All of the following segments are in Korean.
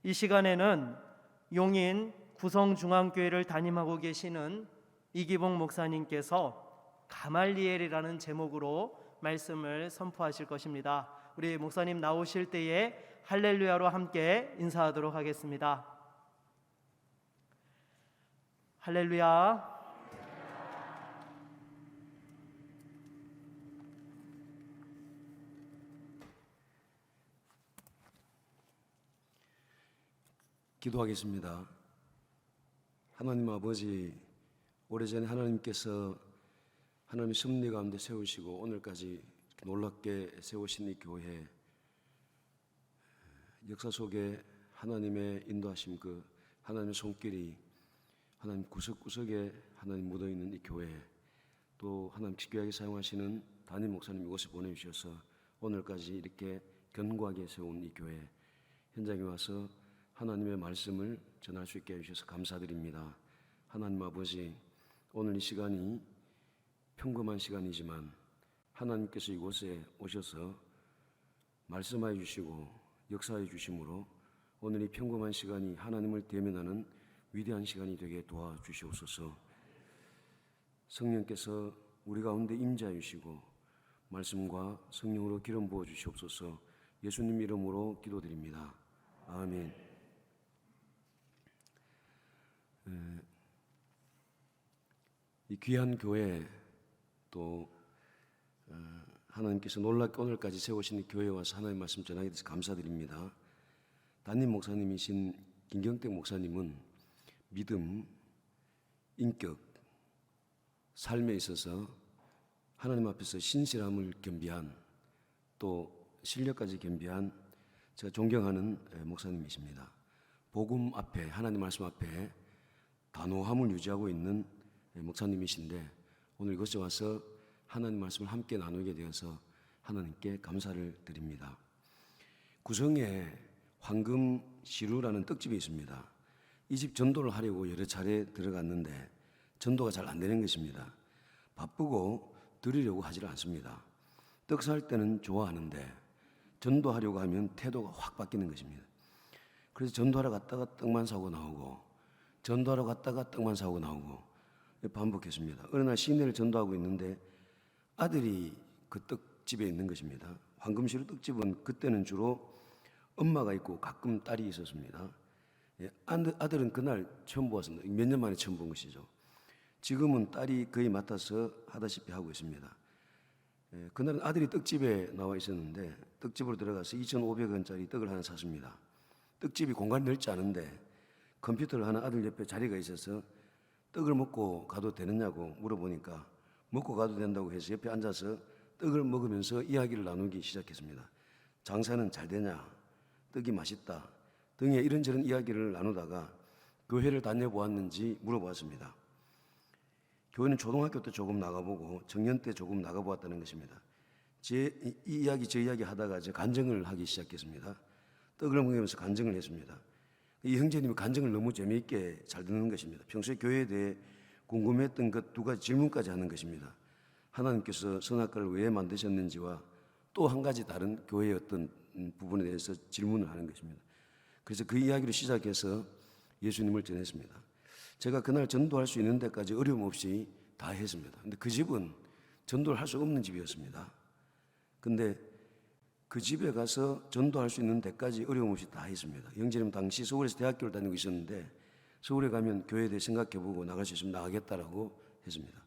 이 시간에는 용인 구성중앙교회를 담임하고 계시는 이기봉 목사님께서 가말리엘이라는 제목으로 말씀을 선포하실 것입니다. 우리 목사님 나오실 때에 할렐루야로 함께 인사하도록 하겠습니다. 할렐루야. 기도하겠습니다. 하나님 아버지, 오래전에 하나님께서 하나님의 섭리 가운데 세우시고 오늘까지 놀랍게 세우신 이 교회, 역사 속에 하나님의 인도하심, 그 하나님의 손길이 하나님 구석구석에 하나님 묻어있는 이 교회, 또 하나님 집교하게 사용하시는 담임 목사님 이곳에 보내주셔서 오늘까지 이렇게 견고하게 세운 이 교회 현장에 와서 하나님의 말씀을 전할 수 있게 해주셔서 감사드립니다. 하나님 아버지, 오늘 이 시간이 평범한 시간이지만 하나님께서 이곳에 오셔서 말씀하여 주시고 역사해 주심으로 오늘 이 평범한 시간이 하나님을 대면하는 위대한 시간이 되게 도와주시옵소서. 성령께서 우리 가운데 임재하여 주시고 말씀과 성령으로 기름 부어 주시옵소서. 예수님 이름으로 기도드립니다. 아멘. 이 귀한 교회, 또 하나님께서 놀랍게 오늘까지 세우신 교회에 와서 하나님의 말씀 전하게 돼서 감사드립니다. 담임 목사님이신 김경택 목사님은 믿음, 인격, 삶에 있어서 하나님 앞에서 신실함을 겸비한, 또 실력까지 겸비한 제가 존경하는 목사님이십니다. 복음 앞에, 하나님 말씀 앞에 단호함을 유지하고 있는 목사님이신데 오늘 이곳에 와서 하나님 말씀을 함께 나누게 되어서 하나님께 감사를 드립니다. 구성에 황금시루라는 떡집이 있습니다. 이 집 전도를 하려고 여러 차례 들어갔는데 전도가 잘 안 되는 것입니다. 바쁘고 드리려고 하지를 않습니다. 떡 살 때는 좋아하는데 전도하려고 하면 태도가 확 바뀌는 것입니다. 그래서 전도하러 갔다가 떡만 사고 나오고, 전도하러 갔다가 떡만 사고 나오고 반복했습니다. 어느 날 시내를 전도하고 있는데 아들이 그 떡집에 있는 것입니다. 황금시루 떡집은 그때는 주로 엄마가 있고 가끔 딸이 있었습니다. 아들은 그날 처음 보았습니다. 몇 년 만에 처음 본 것이죠. 지금은 딸이 거의 맡아서 하다시피 하고 있습니다. 그날은 아들이 떡집에 나와 있었는데 떡집으로 들어가서 2,500원짜리 떡을 하나 샀습니다. 떡집이 공간이 넓지 않은데 컴퓨터를 하는 아들 옆에 자리가 있어서 떡을 먹고 가도 되느냐고 물어보니까 먹고 가도 된다고 해서 옆에 앉아서 떡을 먹으면서 이야기를 나누기 시작했습니다. 장사는 잘 되냐, 떡이 맛있다 등의 이런저런 이야기를 나누다가 교회를 다녀보았는지 물어보았습니다. 교회는 초등학교 때 조금 나가보고 청년 때 조금 나가보았다는 것입니다. 이 이야기 저 이야기 하다가 제 간증을 하기 시작했습니다. 떡을 먹으면서 간증을 했습니다. 이 형제님이 간증을 너무 재미있게 잘 듣는 것입니다. 평소에 교회에 대해 궁금했던 것 두 가지 질문까지 하는 것입니다. 하나님께서 선악과를 왜 만드셨는지와 또 한 가지 다른 교회의 어떤 부분에 대해서 질문을 하는 것입니다. 그래서 그 이야기를 시작해서 예수님을 전했습니다. 제가 그날 전도할 수 있는 데까지 어려움 없이 다 했습니다. 근데 그 집은 전도를 할 수 없는 집이었습니다. 근데 그 집에 가서 전도할 수 있는 데까지 어려움 없이 다 했습니다. 형제님 당시 서울에서 대학교를 다니고 있었는데 서울에 가면 교회에 대해 생각해보고 나갈 수 있으면 나가겠다라고 했습니다.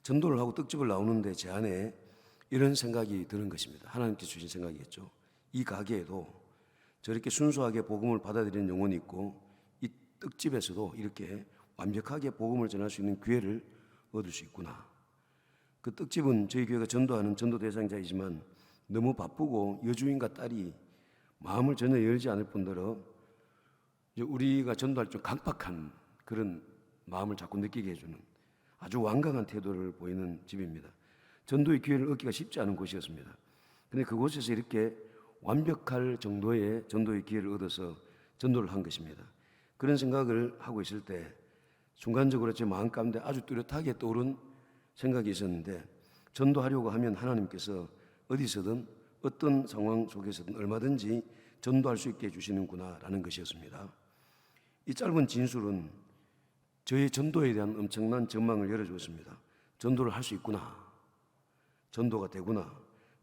전도를 하고 떡집을 나오는데 제 안에 이런 생각이 드는 것입니다. 하나님께서 주신 생각이겠죠. 이 가게에도 저렇게 순수하게 복음을 받아들이는 영혼이 있고 이 떡집에서도 이렇게 완벽하게 복음을 전할 수 있는 기회를 얻을 수 있구나. 그 떡집은 저희 교회가 전도하는 전도 대상자이지만 너무 바쁘고 여주인과 딸이 마음을 전혀 열지 않을 뿐더러 우리가 전도할 좀 강박한 그런 마음을 자꾸 느끼게 해주는 아주 완강한 태도를 보이는 집입니다. 전도의 기회를 얻기가 쉽지 않은 곳이었습니다. 그런데 그곳에서 이렇게 완벽할 정도의 전도의 기회를 얻어서 전도를 한 것입니다. 그런 생각을 하고 있을 때 순간적으로 제 마음 가운데 아주 뚜렷하게 떠오른 생각이 있었는데, 전도하려고 하면 하나님께서 어디서든 어떤 상황 속에서든 얼마든지 전도할 수 있게 해주시는구나라는 것이었습니다. 이 짧은 진술은 저의 전도에 대한 엄청난 전망을 열어주었습니다. 전도를 할 수 있구나. 전도가 되구나.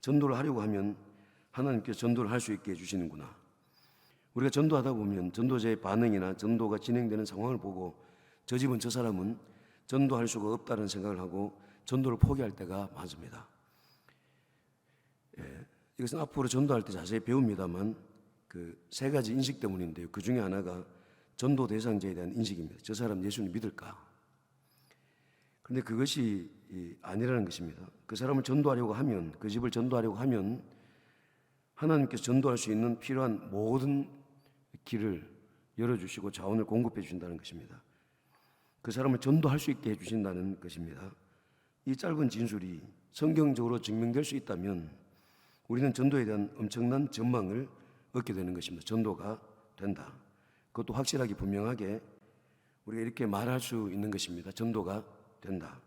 전도를 하려고 하면 하나님께서 전도를 할 수 있게 해주시는구나. 우리가 전도하다 보면 전도자의 반응이나 전도가 진행되는 상황을 보고 저 집은 저 사람은 전도할 수가 없다는 생각을 하고 전도를 포기할 때가 많습니다. 이것은 앞으로 전도할 때 자세히 배웁니다만 그 세 가지 인식 때문인데요. 그 중에 하나가 전도 대상자에 대한 인식입니다. 저 사람 예수님 믿을까? 그런데 그것이 아니라는 것입니다. 그 사람을 전도하려고 하면, 그 집을 전도하려고 하면 하나님께서 전도할 수 있는 필요한 모든 길을 열어주시고 자원을 공급해 주신다는 것입니다. 그 사람을 전도할 수 있게 해주신다는 것입니다. 이 짧은 진술이 성경적으로 증명될 수 있다면 우리는 전도에 대한 엄청난 전망을 얻게 되는 것입니다. 전도가 된다. 그것도 확실하게 분명하게 우리가 이렇게 말할 수 있는 것입니다. 전도가 된다.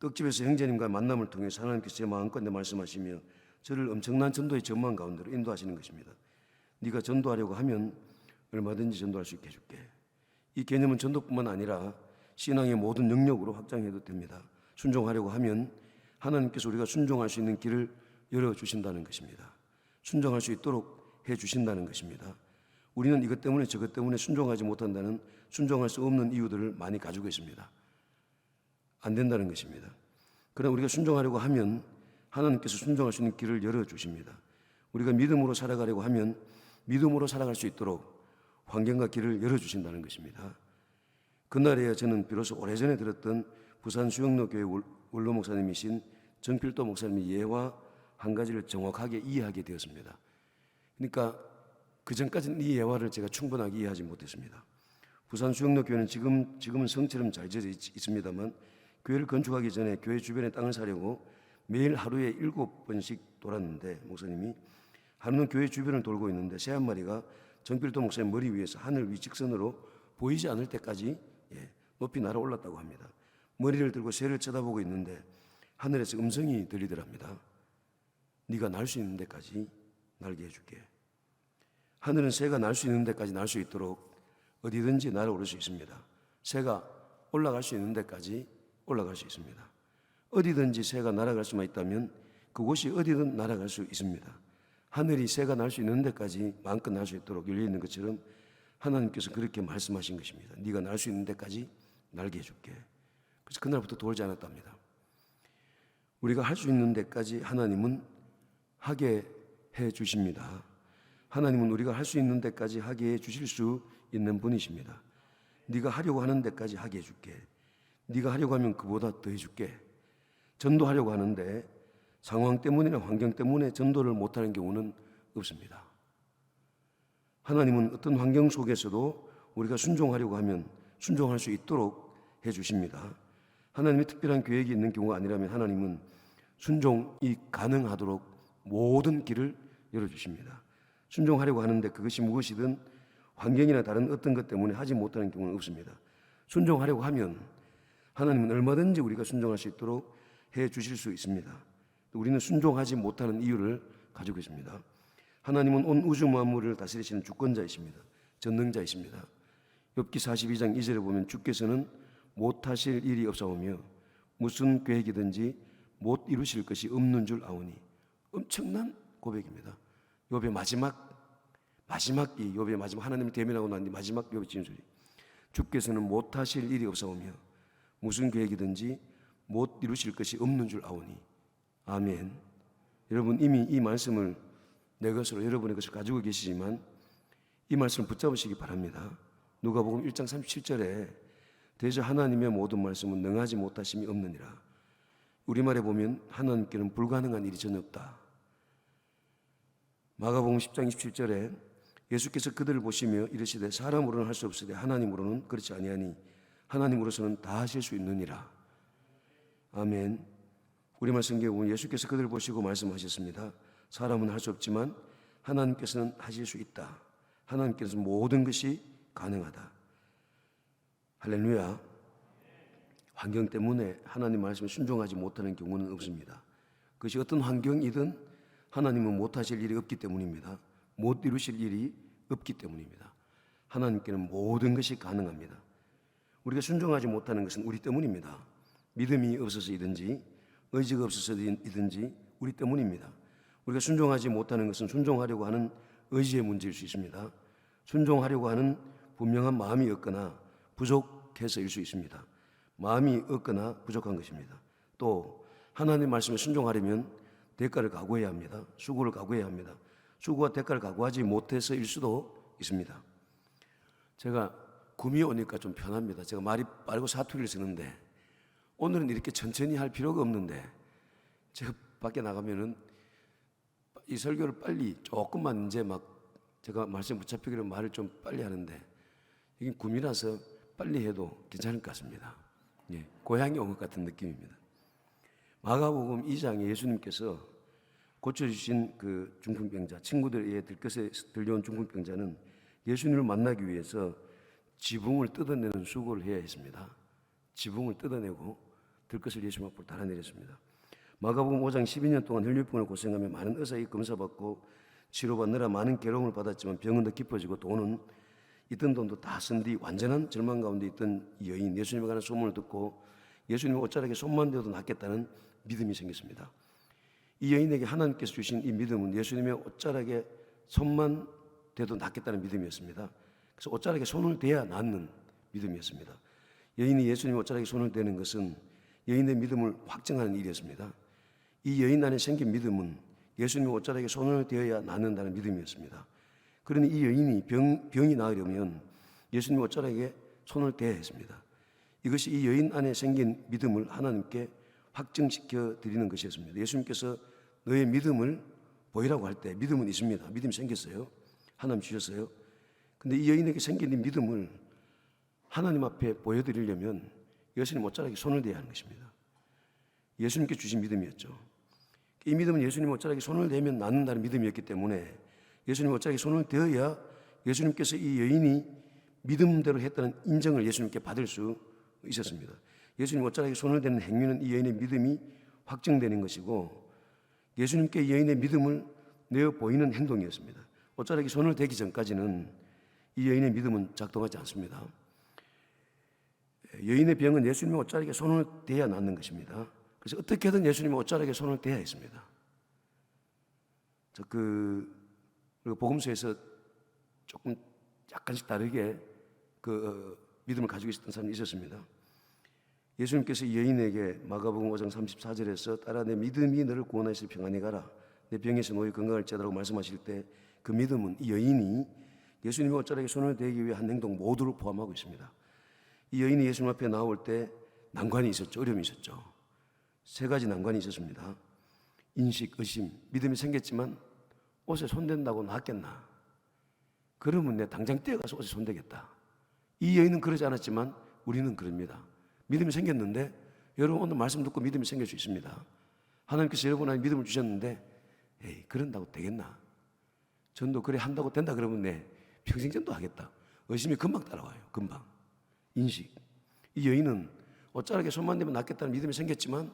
떡집에서 형제님과의 만남을 통해서 하나님께서 제 마음껏 말씀하시며 저를 엄청난 전도의 전망 가운데로 인도하시는 것입니다. 네가 전도하려고 하면 얼마든지 전도할 수 있게 해줄게. 이 개념은 전도뿐만 아니라 신앙의 모든 영역으로 확장해도 됩니다. 순종하려고 하면 하나님께서 우리가 순종할 수 있는 길을 열어주신다는 것입니다. 순종할 수 있도록 해주신다는 것입니다. 우리는 이것 때문에 저것 때문에 순종하지 못한다는 순종할 수 없는 이유들을 많이 가지고 있습니다. 안 된다는 것입니다. 그러나 우리가 순종하려고 하면 하나님께서 순종할 수 있는 길을 열어주십니다. 우리가 믿음으로 살아가려고 하면 믿음으로 살아갈 수 있도록 환경과 길을 열어주신다는 것입니다. 그날에야 저는 비로소 오래전에 들었던 부산 수영로교회 원로 목사님이신 정필도 목사님의 예화 한 가지를 정확하게 이해하게 되었습니다. 그러니까 그 전까지는 이 예화를 제가 충분하게 이해하지 못했습니다. 부산 수영로교회는 지금은 성처럼 잘 지어져 있습니다만 교회를 건축하기 전에 교회 주변에 땅을 사려고 매일 하루에 7번씩 돌았는데 목사님이 하루는 교회 주변을 돌고 있는데 새 한 마리가 정필도 목사님 머리 위에서 하늘 위 직선으로 보이지 않을 때까지 높이 날아올랐다고 합니다. 머리를 들고 새를 쳐다보고 있는데 하늘에서 음성이 들리더랍니다. 네가 날 수 있는 데까지 날게 해줄게. 하늘은 새가 날 수 있는 데까지 날 수 있도록 어디든지 날아오를 수 있습니다. 새가 올라갈 수 있는 데까지 올라갈 수 있습니다. 어디든지 새가 날아갈 수만 있다면 그곳이 어디든 날아갈 수 있습니다. 하늘이 새가 날 수 있는 데까지 마음껏 날 수 있도록 열려있는 것처럼 하나님께서 그렇게 말씀하신 것입니다. 네가 날 수 있는 데까지 날게 해줄게. 그래서 그날부터 돌지 않았답니다. 우리가 할 수 있는 데까지 하나님은 하게 해 주십니다. 하나님은 우리가 할 수 있는 데까지 하게 해 주실 수 있는 분이십니다. 네가 하려고 하는 데까지 하게 해줄게. 네가 하려고 하면 그보다 더 해줄게. 전도하려고 하는데 상황 때문이나 환경 때문에 전도를 못하는 경우는 없습니다. 하나님은 어떤 환경 속에서도 우리가 순종하려고 하면 순종할 수 있도록 해주십니다. 하나님의 특별한 계획이 있는 경우가 아니라면 하나님은 순종이 가능하도록 모든 길을 열어주십니다. 순종하려고 하는데 그것이 무엇이든 환경이나 다른 어떤 것 때문에 하지 못하는 경우는 없습니다. 순종하려고 하면 하나님은 얼마든지 우리가 순종할 수 있도록 해 주실 수 있습니다. 우리는 순종하지 못하는 이유를 가지고 있습니다. 하나님은 온 우주 만물을 다스리시는 주권자이십니다. 전능자이십니다. 욥기 42장 2절에 보면 주께서는 못하실 일이 없사오며 무슨 계획이든지 못 이루실 것이 없는 줄 아오니. 엄청난 고백입니다. 욥의 마지막 하나님이 대면하고 난 뒤 마지막 욥의 진술이 주께서는 못하실 일이 없사오며 무슨 계획이든지 못 이루실 것이 없는 줄 아오니. 아멘. 여러분 이미 이 말씀을 내 것으로 여러분의 것을 가지고 계시지만 이 말씀을 붙잡으시기 바랍니다. 누가복음 1장 37절에 대저 하나님의 모든 말씀은 능하지 못하심이 없느니라. 우리말에 보면 하나님께는 불가능한 일이 전혀 없다. 마가복음 10장 27절에 예수께서 그들을 보시며 이르시되 사람으로는 할 수 없으되 하나님으로는 그렇지 아니하니 하나님으로서는 다 하실 수 있느니라. 아멘. 우리말 성경에 보면 예수께서 그들을 보시고 말씀하셨습니다. 사람은 할 수 없지만 하나님께서는 하실 수 있다. 하나님께서는 모든 것이 가능하다. 할렐루야. 환경 때문에 하나님 말씀에 순종하지 못하는 경우는 없습니다. 그것이 어떤 환경이든 하나님은 못하실 일이 없기 때문입니다. 못 이루실 일이 없기 때문입니다. 하나님께는 모든 것이 가능합니다. 우리가 순종하지 못하는 것은 우리 때문입니다. 믿음이 없어서이든지 의지가 없어서이든지 우리 때문입니다. 우리가 순종하지 못하는 것은 순종하려고 하는 의지의 문제일 수 있습니다. 순종하려고 하는 분명한 마음이 없거나 부족해서일 수 있습니다. 마음이 없거나 부족한 것입니다. 또 하나님의 말씀에 순종하려면 대가를 각오해야 합니다. 수고를 각오해야 합니다. 수고와 대가를 각오하지 못해서일 수도 있습니다. 제가 굼이 오니까 좀 편합니다. 제가 말이 빠르고 사투리를 쓰는데 오늘은 이렇게 천천히 할 필요가 없는데 제가 밖에 나가면은 이 설교를 빨리 조금만 이제 막 제가 말씀 붙잡히기로 말을 좀 빨리 하는데 이게 굼이라서 빨리 해도 괜찮을 것 같습니다. 예, 고향이 온 것 같은 느낌입니다. 마가복음 2장에 예수님께서 고쳐주신 그 중풍병자, 친구들에 의해 들것에 들려온 중풍병자는 예수님을 만나기 위해서 지붕을 뜯어내는 수고를 해야 했습니다. 지붕을 뜯어내고 들것을 예수님 앞으로 달아내렸습니다. 마가복음 5장 12년 동안 혈류병을 고생하며 많은 의사에게 검사받고 치료받느라 많은 괴로움을 받았지만 병은 더 깊어지고 돈은 있던 돈도 다 쓴 뒤 완전한 절망 가운데 있던 이 여인, 예수님에 관한 소문을 듣고 예수님의 옷자락에 손만 대도 낫겠다는 믿음이 생겼습니다. 이 여인에게 하나님께서 주신 이 믿음은 예수님의 옷자락에 손만 대도 낫겠다는 믿음이었습니다. 그래서 옷자락에 손을 대야 낫는 믿음이었습니다. 여인이 예수님의 옷자락에 손을 대는 것은 여인의 믿음을 확증하는 일이었습니다. 이 여인 안에 생긴 믿음은 예수님의 옷자락에 손을 대어야 낫는다는 믿음이었습니다. 그러니 이 여인이 병이 나으려면 예수님의 옷자락에 손을 대야 했습니다. 이것이 이 여인 안에 생긴 믿음을 하나님께 확증시켜 드리는 것이었습니다. 예수님께서 너의 믿음을 보이라고 할 때 믿음은 있습니다. 믿음이 생겼어요. 하나님 주셨어요. 근데 이 여인에게 생긴 이 믿음을 하나님 앞에 보여드리려면 예수님 옷자락에 손을 대야 하는 것입니다. 예수님께 주신 믿음이었죠. 이 믿음은 예수님 옷자락에 손을 대면 낫는다는 믿음이었기 때문에 예수님 옷자락에 손을 대어야 예수님께서 이 여인이 믿음대로 했다는 인정을 예수님께 받을 수 있었습니다. 예수님 옷자락에 손을 대는 행위는 이 여인의 믿음이 확증되는 것이고 예수님께 이 여인의 믿음을 내어 보이는 행동이었습니다. 옷자락에 손을 대기 전까지는 이 여인의 믿음은 작동하지 않습니다. 여인의 병은 예수님의 옷자락에 손을 대야 낫는 것입니다. 그래서 어떻게든 예수님의 옷자락에 손을 대야 했습니다. 그리고 복음서에서 조금 약간씩 다르게 믿음을 가지고 있었던 사람이 있었습니다. 예수님께서 이 여인에게 마가복음 5장 34절에서 따라 내 믿음이 너를 구원하여 평안히 가라. 내 병에서 너희 건강할지라고 말씀하실 때 그 믿음은 이 여인이 예수님의 옷자락에 손을 대기 위해 한 행동 모두를 포함하고 있습니다. 이 여인이 예수님 앞에 나올 때 난관이 있었죠. 어려움이 있었죠. 세 가지 난관이 있었습니다. 인식, 의심, 믿음이 생겼지만 옷에 손댄다고 낫겠나? 그러면 내 당장 뛰어가서 옷에 손대겠다. 이 여인은 그러지 않았지만 우리는 그럽니다. 믿음이 생겼는데 여러분 오늘 말씀 듣고 믿음이 생길 수 있습니다. 하나님께서 여러분한테 믿음을 주셨는데 에이 그런다고 되겠나? 전도 그래 한다고 된다 그러면 내 평생 전도하겠다. 의심이 금방 따라와요. 금방. 인식. 이 여인은 옷자락에 손만 대면 낫겠다는 믿음이 생겼지만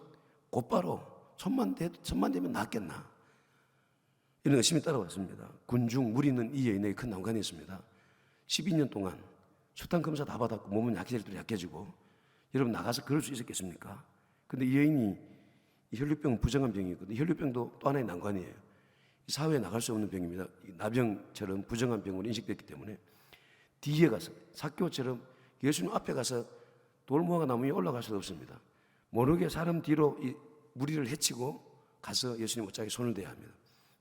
곧바로 손만 대면 낫겠나? 이런 의심이 따라왔습니다. 군중 무리는 이 여인에게 큰 난관이었습니다. 12년 동안 수탄 검사 다 받았고 몸은 약해질 약해지고 여러분 나가서 그럴 수 있었겠습니까? 근데 이 여인이 혈류병 부정한 병이거든요. 혈류병도 또 하나의 난관이에요. 사회에 나갈 수 없는 병입니다. 나병처럼 부정한 병으로 인식됐기 때문에 뒤에 가서 삭개오처럼 예수님 앞에 가서 돌무화과 나무 위에 올라갈 수도 없습니다. 모르게 사람 뒤로 이 무리를 헤치고 가서 예수님 옷자락에 손을 대야 합니다.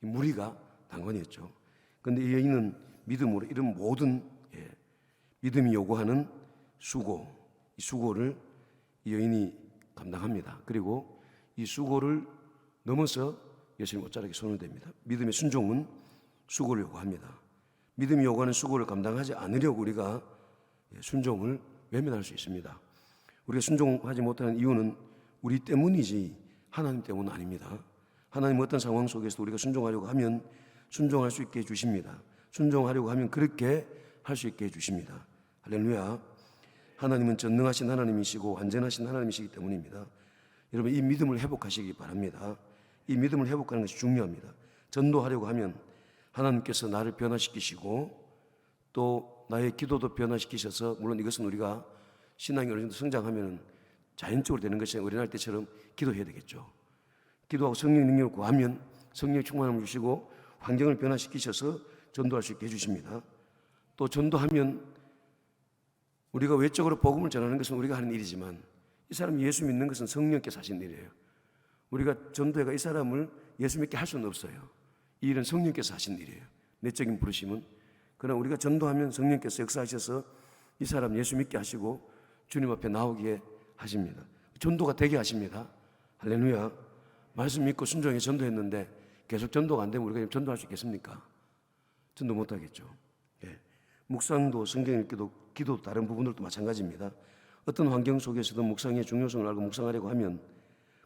이 무리가 난관이었죠. 그런데 이 여인은 믿음으로 이런 모든 믿음이 요구하는 수고, 이 수고를 이 여인이 감당합니다. 그리고 이 수고를 넘어서 예수님 옷자락에 손을 댑니다. 믿음의 순종은 수고를 요구합니다. 믿음이 요구하는 수고를 감당하지 않으려고 우리가 순종을 외면할 수 있습니다. 우리가 순종하지 못하는 이유는 우리 때문이지 하나님 때문은 아닙니다. 하나님 어떤 상황 속에서도 우리가 순종하려고 하면 순종할 수 있게 해주십니다. 순종하려고 하면 그렇게 할 수 있게 해주십니다. 할렐루야. 하나님은 전능하신 하나님이시고 완전하신 하나님이시기 때문입니다. 여러분 이 믿음을 회복하시기 바랍니다. 이 믿음을 회복하는 것이 중요합니다. 전도하려고 하면 하나님께서 나를 변화시키시고 또 나의 기도도 변화시키셔서, 물론 이것은 우리가 신앙이 어느 정도 성장하면 자연적으로 되는 것이 아니라 어린아이 때처럼 기도해야 되겠죠. 기도하고 성령 능력을 구하면 성령의 충만함을 주시고 환경을 변화시키셔서 전도할 수 있게 해주십니다. 또 전도하면 우리가 외적으로 복음을 전하는 것은 우리가 하는 일이지만 이 사람이 예수 믿는 것은 성령께서 하신 일이에요. 우리가 전도회가 이 사람을 예수 믿게 할 수는 없어요. 이 일은 성령께서 하신 일이에요. 내적인 부르심은. 그러나 우리가 전도하면 성령께서 역사하셔서 이 사람 예수 믿게 하시고 주님 앞에 나오게 하십니다. 전도가 되게 하십니다. 할렐루야. 말씀 믿고 순종해 전도했는데 계속 전도가 안 되면 우리가 전도할 수 있겠습니까? 전도 못 하겠죠. 예. 묵상도, 성경 읽기도, 기도 다른 부분들도 마찬가지입니다. 어떤 환경 속에서도 묵상의 중요성을 알고 묵상하려고 하면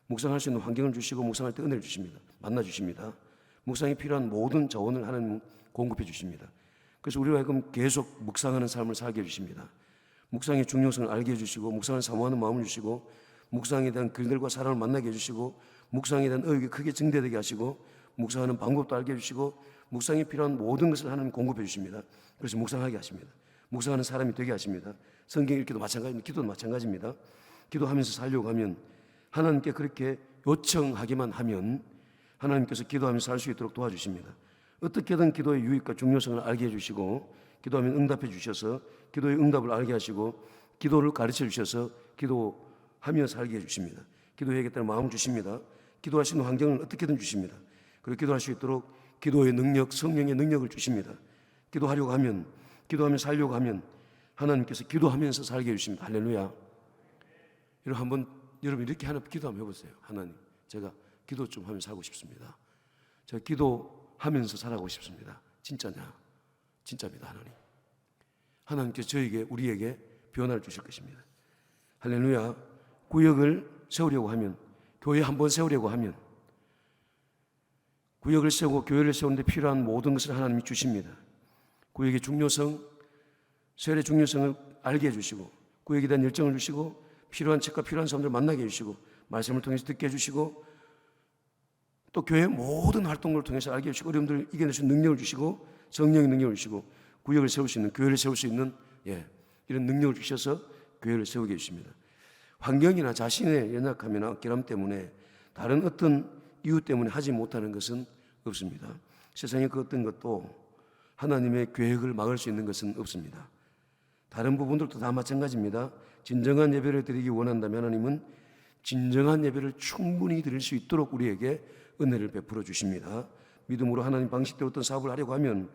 묵상할 수 있는 환경을 주시고 묵상할 때 은혜를 주십니다. 만나 주십니다. 묵상이 필요한 모든 자원을 하나님 공급해 주십니다. 그래서 우리가 지금 계속 묵상하는 삶을 살게 해주십니다. 묵상의 중요성을 알게 해주시고 묵상을 사모하는 마음을 주시고 묵상에 대한 글들과 사람을 만나게 해주시고 묵상에 대한 의욕이 크게 증대되게 하시고 묵상하는 방법도 알게 해주시고 묵상이 필요한 모든 것을 하나님 공급해 주십니다. 그래서 묵상하게 하십니다. 묵상하는 사람이 되게 하십니다. 성경 읽기도 마찬가지입니다. 기도도 마찬가지입니다. 기도하면서 살려고 하면 하나님께 그렇게 요청하기만 하면 하나님께서 기도하면서 살 수 있도록 도와주십니다. 어떻게든 기도의 유익과 중요성을 알게 해주시고 기도하면 응답해 주셔서 기도의 응답을 알게 하시고 기도를 가르쳐 주셔서 기도하며 살게 해주십니다. 기도해야겠다는 마음을 주십니다. 기도하시는 환경을 어떻게든 주십니다. 그리고 기도할 수 있도록 기도의 능력, 성령의 능력을 주십니다. 기도하려고 하면, 기도하며 살려고 하면 하나님께서 기도하면서 살게 해주십니다. 할렐루야. 여러분 이렇게 하나 기도 한번 해보세요. 하나님, 제가 기도 좀 하면서 살고 싶습니다. 제가 기도하면서 살아가고 싶습니다. 진짜냐? 진짜입니다. 하나님께서 우리에게 변화를 주실 것입니다. 할렐루야. 구역을 세우려고 하면, 교회 한번 세우려고 하면 구역을 세우고 교회를 세우는데 필요한 모든 것을 하나님이 주십니다. 구역의 중요성, 세월의 중요성을 알게 해주시고 구역에 대한 열정을 주시고 필요한 책과 필요한 사람들을 만나게 해주시고 말씀을 통해서 듣게 해주시고 또 교회의 모든 활동을 통해서 알게 해주시고 어려움들을 이겨낼 수 있는 능력을 주시고 성령의 능력을 주시고 구역을 세울 수 있는, 교회를 세울 수 있는 이런 능력을 주셔서 교회를 세우게 해주십니다. 환경이나 자신의 연약함이나 억울함 때문에 다른 어떤 이유 때문에 하지 못하는 것은 없습니다. 세상의 그 어떤 것도 하나님의 계획을 막을 수 있는 것은 없습니다. 다른 부분들도 다 마찬가지입니다. 진정한 예배를 드리기 원한다면 하나님은 진정한 예배를 충분히 드릴 수 있도록 우리에게 은혜를 베풀어 주십니다. 믿음으로 하나님 방식대로 어떤 사업을 하려고 하면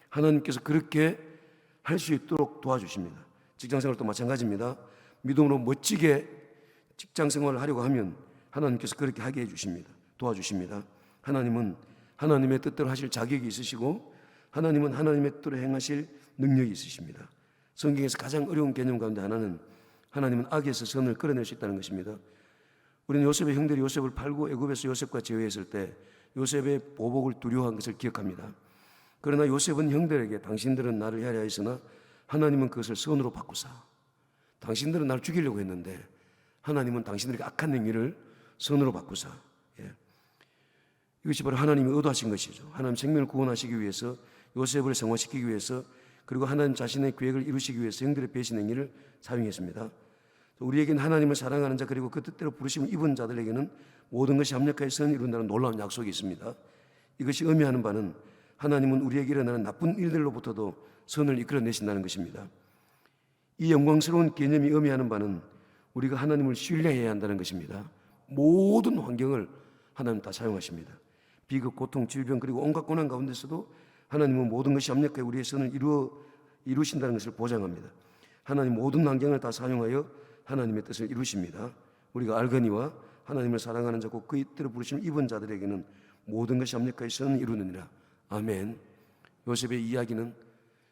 하나님께서 그렇게 할 수 있도록 도와주십니다. 직장생활도 마찬가지입니다. 믿음으로 멋지게 직장생활을 하려고 하면 하나님께서 그렇게 하게 해주십니다. 도와주십니다. 하나님은 하나님의 뜻대로 하실 자격이 있으시고 하나님은 하나님의 뜻대로 행하실 능력이 있으십니다. 성경에서 가장 어려운 개념 가운데 하나는 하나님은 악에서 선을 끌어낼 수 있다는 것입니다. 우리는 요셉의 형들이 요셉을 팔고 애굽에서 요셉과 제외했을 때 요셉의 보복을 두려워한 것을 기억합니다. 그러나 요셉은 형들에게 당신들은 나를 해하려 했으나 하나님은 그것을 선으로 바꾸사 당신들은 나를 죽이려고 했는데 하나님은 당신들에게 악한 행위를 선으로 바꾸사. 이것이 바로 하나님이 의도하신 것이죠. 하나님 생명을 구원하시기 위해서 요셉을 성화시키기 위해서 그리고 하나님 자신의 계획을 이루시기 위해서 형들의 배신 행위를 사용했습니다. 우리에게는 하나님을 사랑하는 자 그리고 그 뜻대로 부르심을 입은 자들에게는 모든 것이 합력하여 선을 이룬다는 놀라운 약속이 있습니다. 이것이 의미하는 바는 하나님은 우리에게 일어나는 나쁜 일들로부터도 선을 이끌어내신다는 것입니다. 이 영광스러운 개념이 의미하는 바는 우리가 하나님을 신뢰해야 한다는 것입니다. 모든 환경을 하나님 다 사용하십니다. 비극, 고통, 질병 그리고 온갖 고난 가운데서도 하나님은 모든 것이 합력하여 우리의 선을 이루신다는 것을 보장합니다. 하나님 모든 환경을 다 사용하여 하나님의 뜻을 이루십니다. 우리가 알거니와 하나님을 사랑하는 자고 그의 뜻대로 부르심을 입은 자들에게는 모든 것이 합력하여 선을 이루느니라. 아멘. 요셉의 이야기는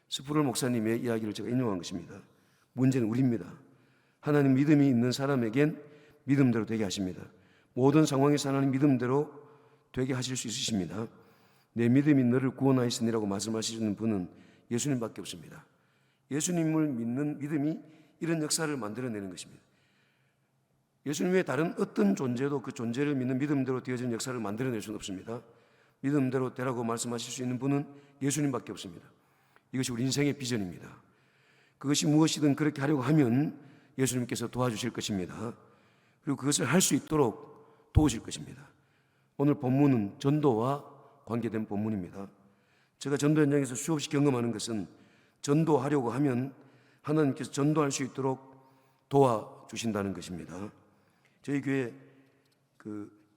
스프롤 목사님의 이야기를 제가 인용한 것입니다. 문제는 우리입니다. 하나님 믿음이 있는 사람에겐 믿음대로 되게 하십니다. 모든 상황에서 하나님 믿음대로 되게 하실 수 있으십니다. 내 믿음이 너를 구원하였으니라고 말씀하시는 분은 예수님밖에 없습니다. 예수님을 믿는 믿음이 이런 역사를 만들어내는 것입니다. 예수님 외에 다른 어떤 존재도 그 존재를 믿는 믿음대로 되어진 역사를 만들어낼 수는 없습니다. 믿음대로 되라고 말씀하실 수 있는 분은 예수님밖에 없습니다. 이것이 우리 인생의 비전입니다. 그것이 무엇이든 그렇게 하려고 하면 예수님께서 도와주실 것입니다. 그리고 그것을 할 수 있도록 도우실 것입니다. 오늘 본문은 전도와 관계된 본문입니다. 제가 전도 현장에서 수없이 경험하는 것은 전도하려고 하면 하나님께서 전도할 수 있도록 도와주신다는 것입니다. 저희 교회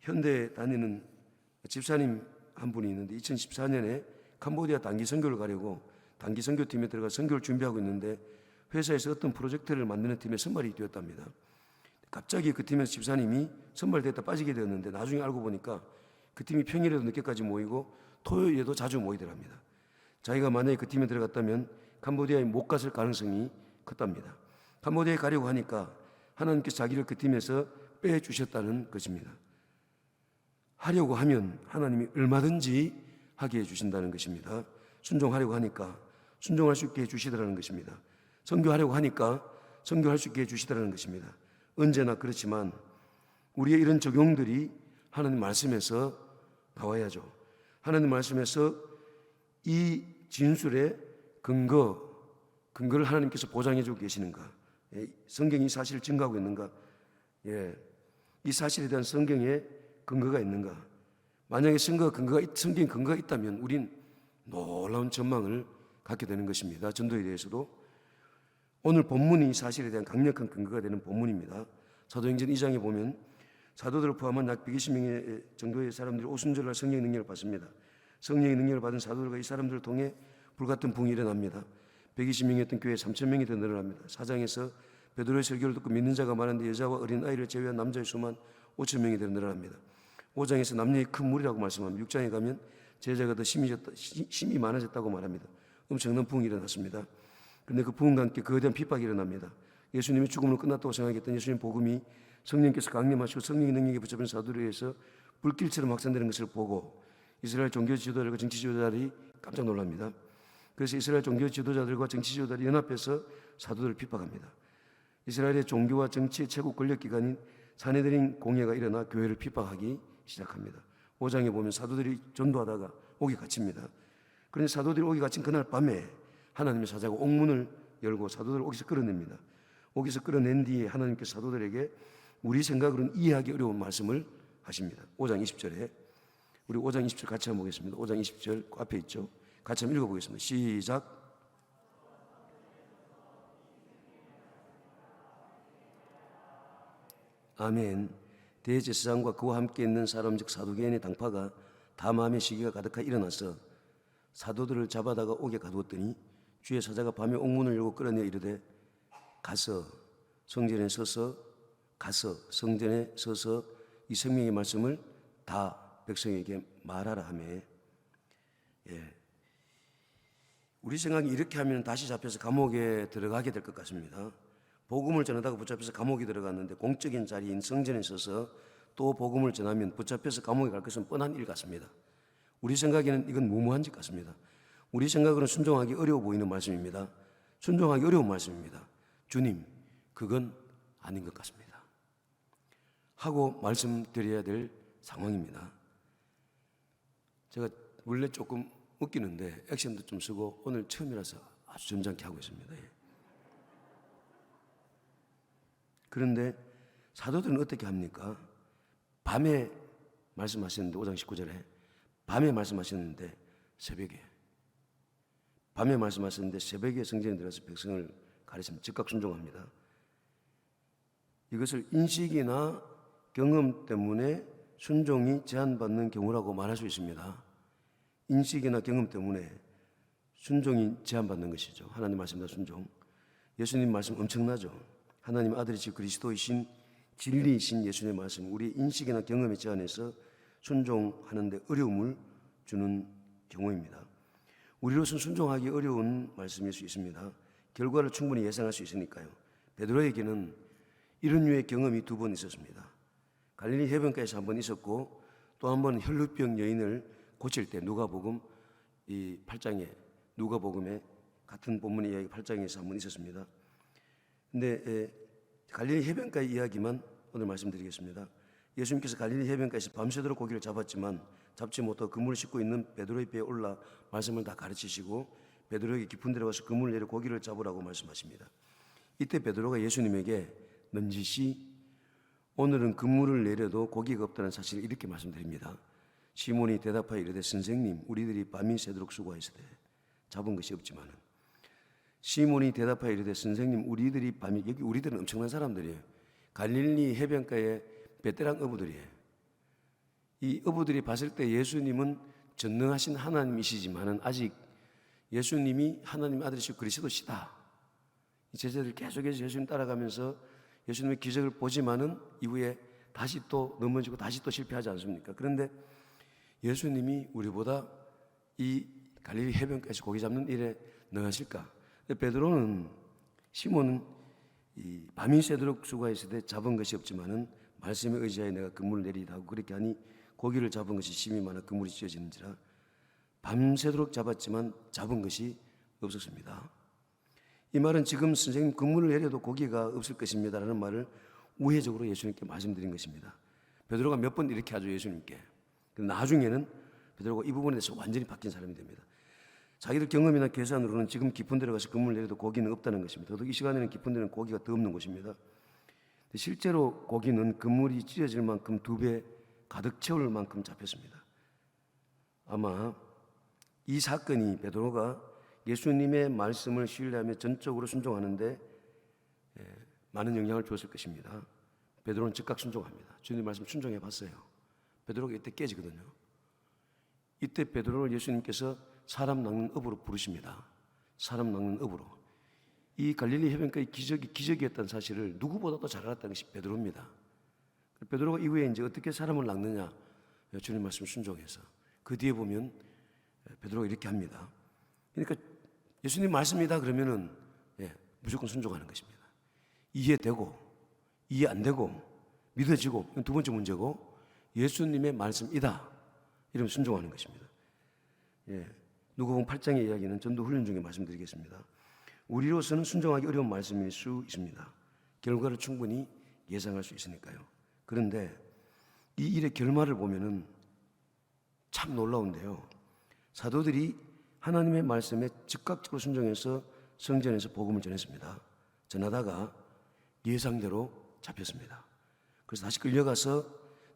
현대에 다니는 집사님 한 분이 있는데 2014년에 캄보디아 단기 선교를 가려고 단기 선교팀에 들어가 선교를 준비하고 있는데 회사에서 어떤 프로젝트를 만드는 팀에 선발이 되었답니다. 갑자기 그 팀에서 집사님이 선발됐다 빠지게 되었는데 나중에 알고 보니까 그 팀이 평일에도 늦게까지 모이고 토요일에도 자주 모이더랍니다. 자기가 만약에 그 팀에 들어갔다면 캄보디아에 못 갔을 가능성이 컸답니다. 캄보디아에 가려고 하니까 하나님께서 자기를 그 팀에서 빼주셨다는 것입니다. 하려고 하면 하나님이 얼마든지 하게 해주신다는 것입니다. 순종하려고 하니까 순종할 수 있게 해주시더라는 것입니다. 선교하려고 하니까 선교할 수 있게 해주시더라는 것입니다. 언제나 그렇지만 우리의 이런 적용들이 하나님 말씀에서 나와야죠. 하나님 말씀에서 이 진술의 근거를 하나님께서 보장해주고 계시는가? 성경이 사실을 증거하고 있는가? 이 사실에 대한 성경의 근거가 있는가? 만약에 성경 근거가 있다면 우린 놀라운 전망을 갖게 되는 것입니다. 전도에 대해서도. 오늘 본문이 사실에 대한 강력한 근거가 되는 본문입니다. 사도행전 2장에 보면 사도들을 포함한 약 120명의 정도의 사람들이 오순절날 성령의 능력을 받습니다. 성령의 능력을 받은 사도들과 이 사람들을 통해 불같은 붕이 일어납니다. 120명이었던 교회에 3,000명이 더 늘어납니다. 4장에서 베드로의 설교를 듣고 믿는 자가 많은데 여자와 어린 아이를 제외한 남자의 수만 5,000명이 더 늘어납니다. 5장에서 남녀의 큰 무리라고 말씀합니다. 6장에 가면 제자가 더 심이 많아졌다고 말합니다. 엄청난 붕이 일어났습니다. 그런데 그 부흥과 함께 그에 대한 핍박이 일어납니다. 예수님이 죽음으로 끝났다고 생각했던 예수님 복음이 성령께서 강림하시고 성령의 능력에 붙잡힌 사도들에 의해서 불길처럼 확산되는 것을 보고 이스라엘 종교 지도자들과 정치 지도자들이 깜짝 놀랍니다. 그래서 이스라엘 종교 지도자들과 정치 지도자들이 연합해서 사도들을 핍박합니다. 이스라엘의 종교와 정치의 최고 권력기관인 사내들인 공회가 일어나 교회를 핍박하기 시작합니다. 5장에 보면 사도들이 전도하다가 옥에 갇힙니다. 그런데 사도들이 옥에 갇힌 그날 밤에 하나님의 사자가 옥문을 열고 사도들을 옥에서 끌어냅니다. 옥에서 끌어낸 뒤에 하나님께서 사도들에게 우리 생각으로는 이해하기 어려운 말씀을 하십니다. 5장 20절에 우리 5장 20절 같이 한번 보겠습니다. 5장 20절 그 앞에 있죠. 같이 한번 읽어보겠습니다. 시작. 아멘. 대제사장과 그와 함께 있는 사람 즉 사두개인의 당파가 다 마음의 시기가 가득하여 일어나서 사도들을 잡아다가 옥에 가두었더니 주의 사자가 밤에 옥문을 열고 끌어내어 이르되 가서 성전에 서서 이 생명의 말씀을 다 백성에게 말하라 하며 우리 생각이 이렇게 하면 다시 잡혀서 감옥에 들어가게 될 것 같습니다. 복음을 전하다가 붙잡혀서 감옥에 들어갔는데 공적인 자리인 성전에 서서 또 복음을 전하면 붙잡혀서 감옥에 갈 것은 뻔한 일 같습니다. 우리 생각에는 이건 무모한 짓 같습니다. 우리 생각으로는 순종하기 어려워 보이는 말씀입니다. 순종하기 어려운 말씀입니다. 주님, 그건 아닌 것 같습니다. 하고 말씀드려야 될 상황입니다. 제가 원래 조금 웃기는데 액션도 좀 쓰고 오늘 처음이라서 아주 점잖게 하고 있습니다. 그런데 사도들은 어떻게 합니까? 밤에 말씀하셨는데 5장 19절에 밤에 말씀하셨는데 밤에 말씀하셨는데 새벽에 성전에 들어가서 백성을 가르치면 즉각 순종합니다. 이것을 인식이나 경험 때문에 순종이 제한받는 경우라고 말할 수 있습니다. 인식이나 경험 때문에 순종이 제한받는 것이죠. 하나님 말씀과 순종. 예수님 말씀 엄청나죠. 하나님 아들이신 그리스도이신 진리이신 예수님의 말씀, 우리 인식이나 경험에 제한해서 순종하는 데 어려움을 주는 경우입니다. 우리로서는 순종하기 어려운 말씀일 수 있습니다. 결과를 충분히 예상할 수 있으니까요. 베드로에게는 이런 류의 경험이 2번 있었습니다. 갈릴리 해변가에서 한 번 있었고 또 한 번 혈루병 여인을 고칠 때 누가복음 이 8장에 누가복음에 같은 본문의 이야기 8장에서 한 번 있었습니다. 근데 갈릴리 해변가의 이야기만 오늘 말씀드리겠습니다. 예수님께서 갈릴리 해변가에서 밤새도록 고기를 잡았지만 잡지 못하고 그물을 싣고 있는 베드로의 배에 올라 말씀을 다 가르치시고 베드로에게 깊은 데로 가서 그물을 내려 고기를 잡으라고 말씀하십니다. 이때 베드로가 예수님에게 넌지시 오늘은 그물을 내려도 고기가 없다는 사실을 이렇게 말씀드립니다. 시몬이 대답하여 이르되 선생님 우리들이 밤이 새도록 수고하였으되 잡은 것이 없지만은. 시몬이 대답하여 이르되 선생님 우리들이 밤이, 여기 우리들은 엄청난 사람들이에요. 갈릴리 해변가의 베테랑 어부들이에요. 이 어부들이 봤을 때 예수님은 전능하신 하나님이시지만은 아직 예수님이 하나님의 아들이시고 그리스도시다. 이 제자들 계속해서 예수님 따라가면서 예수님의 기적을 보지만은 이후에 다시 또 넘어지고 다시 또 실패하지 않습니까? 그런데 예수님이 우리보다 이 갈릴리 해변가에서 고기 잡는 일에 능하실까? 베드로는 시몬은 이 밤이 새도록 수고했을 때 잡은 것이 없지만은 말씀에 의지하여 내가 그물을 내리다 하고 그렇게 하니 고기를 잡은 것이 심이 많아 그물이 찢어지는지라 밤새도록 잡았지만 잡은 것이 없었습니다. 이 말은 지금 선생님 그물을 내려도 고기가 없을 것입니다 라는 말을 우회적으로 예수님께 말씀드린 것입니다. 베드로가 몇 번 이렇게 하죠, 예수님께. 나중에는 베드로가 이 부분에 대해서 완전히 바뀐 사람이 됩니다. 자기들 경험이나 계산으로는 지금 깊은 데로 가서 그물을 내려도 고기는 없다는 것입니다. 더더욱 이 시간에는 깊은 데는 고기가 더 없는 곳입니다. 실제로 고기는 그물이 찢어질 만큼 2배 가득 채울 만큼 잡혔습니다. 아마 이 사건이 베드로가 예수님의 말씀을 신뢰하며 전적으로 순종하는데 많은 영향을 주었을 것입니다. 베드로는 즉각 순종합니다. 주님 말씀 순종해 봤어요. 베드로가 이때 깨지거든요. 이때 베드로를 예수님께서 사람 낚는 어부로 부르십니다. 사람 낚는 어부로. 이 갈릴리 해변가의 기적이 기적이었다는 사실을 누구보다도 잘 알았다는 것이 베드로입니다. 베드로가 이후에 이제 어떻게 사람을 낚느냐, 주님 말씀 순종해서 그 뒤에 보면 베드로가 이렇게 합니다. 그러니까 예수님 말씀이다 그러면은 무조건 순종하는 것입니다. 이해되고 이해 안 되고 믿어지고 이건 2번째 문제고 예수님의 말씀이다 이러면 순종하는 것입니다. 누가복음 8장의 이야기는 전도 훈련 중에 말씀드리겠습니다. 우리로서는 순종하기 어려운 말씀일 수 있습니다. 결과를 충분히 예상할 수 있으니까요. 그런데 이 일의 결말을 보면은 참 놀라운데요. 사도들이 하나님의 말씀에 즉각적으로 순종해서 성전에서 복음을 전했습니다. 전하다가 예상대로 잡혔습니다. 그래서 다시 끌려가서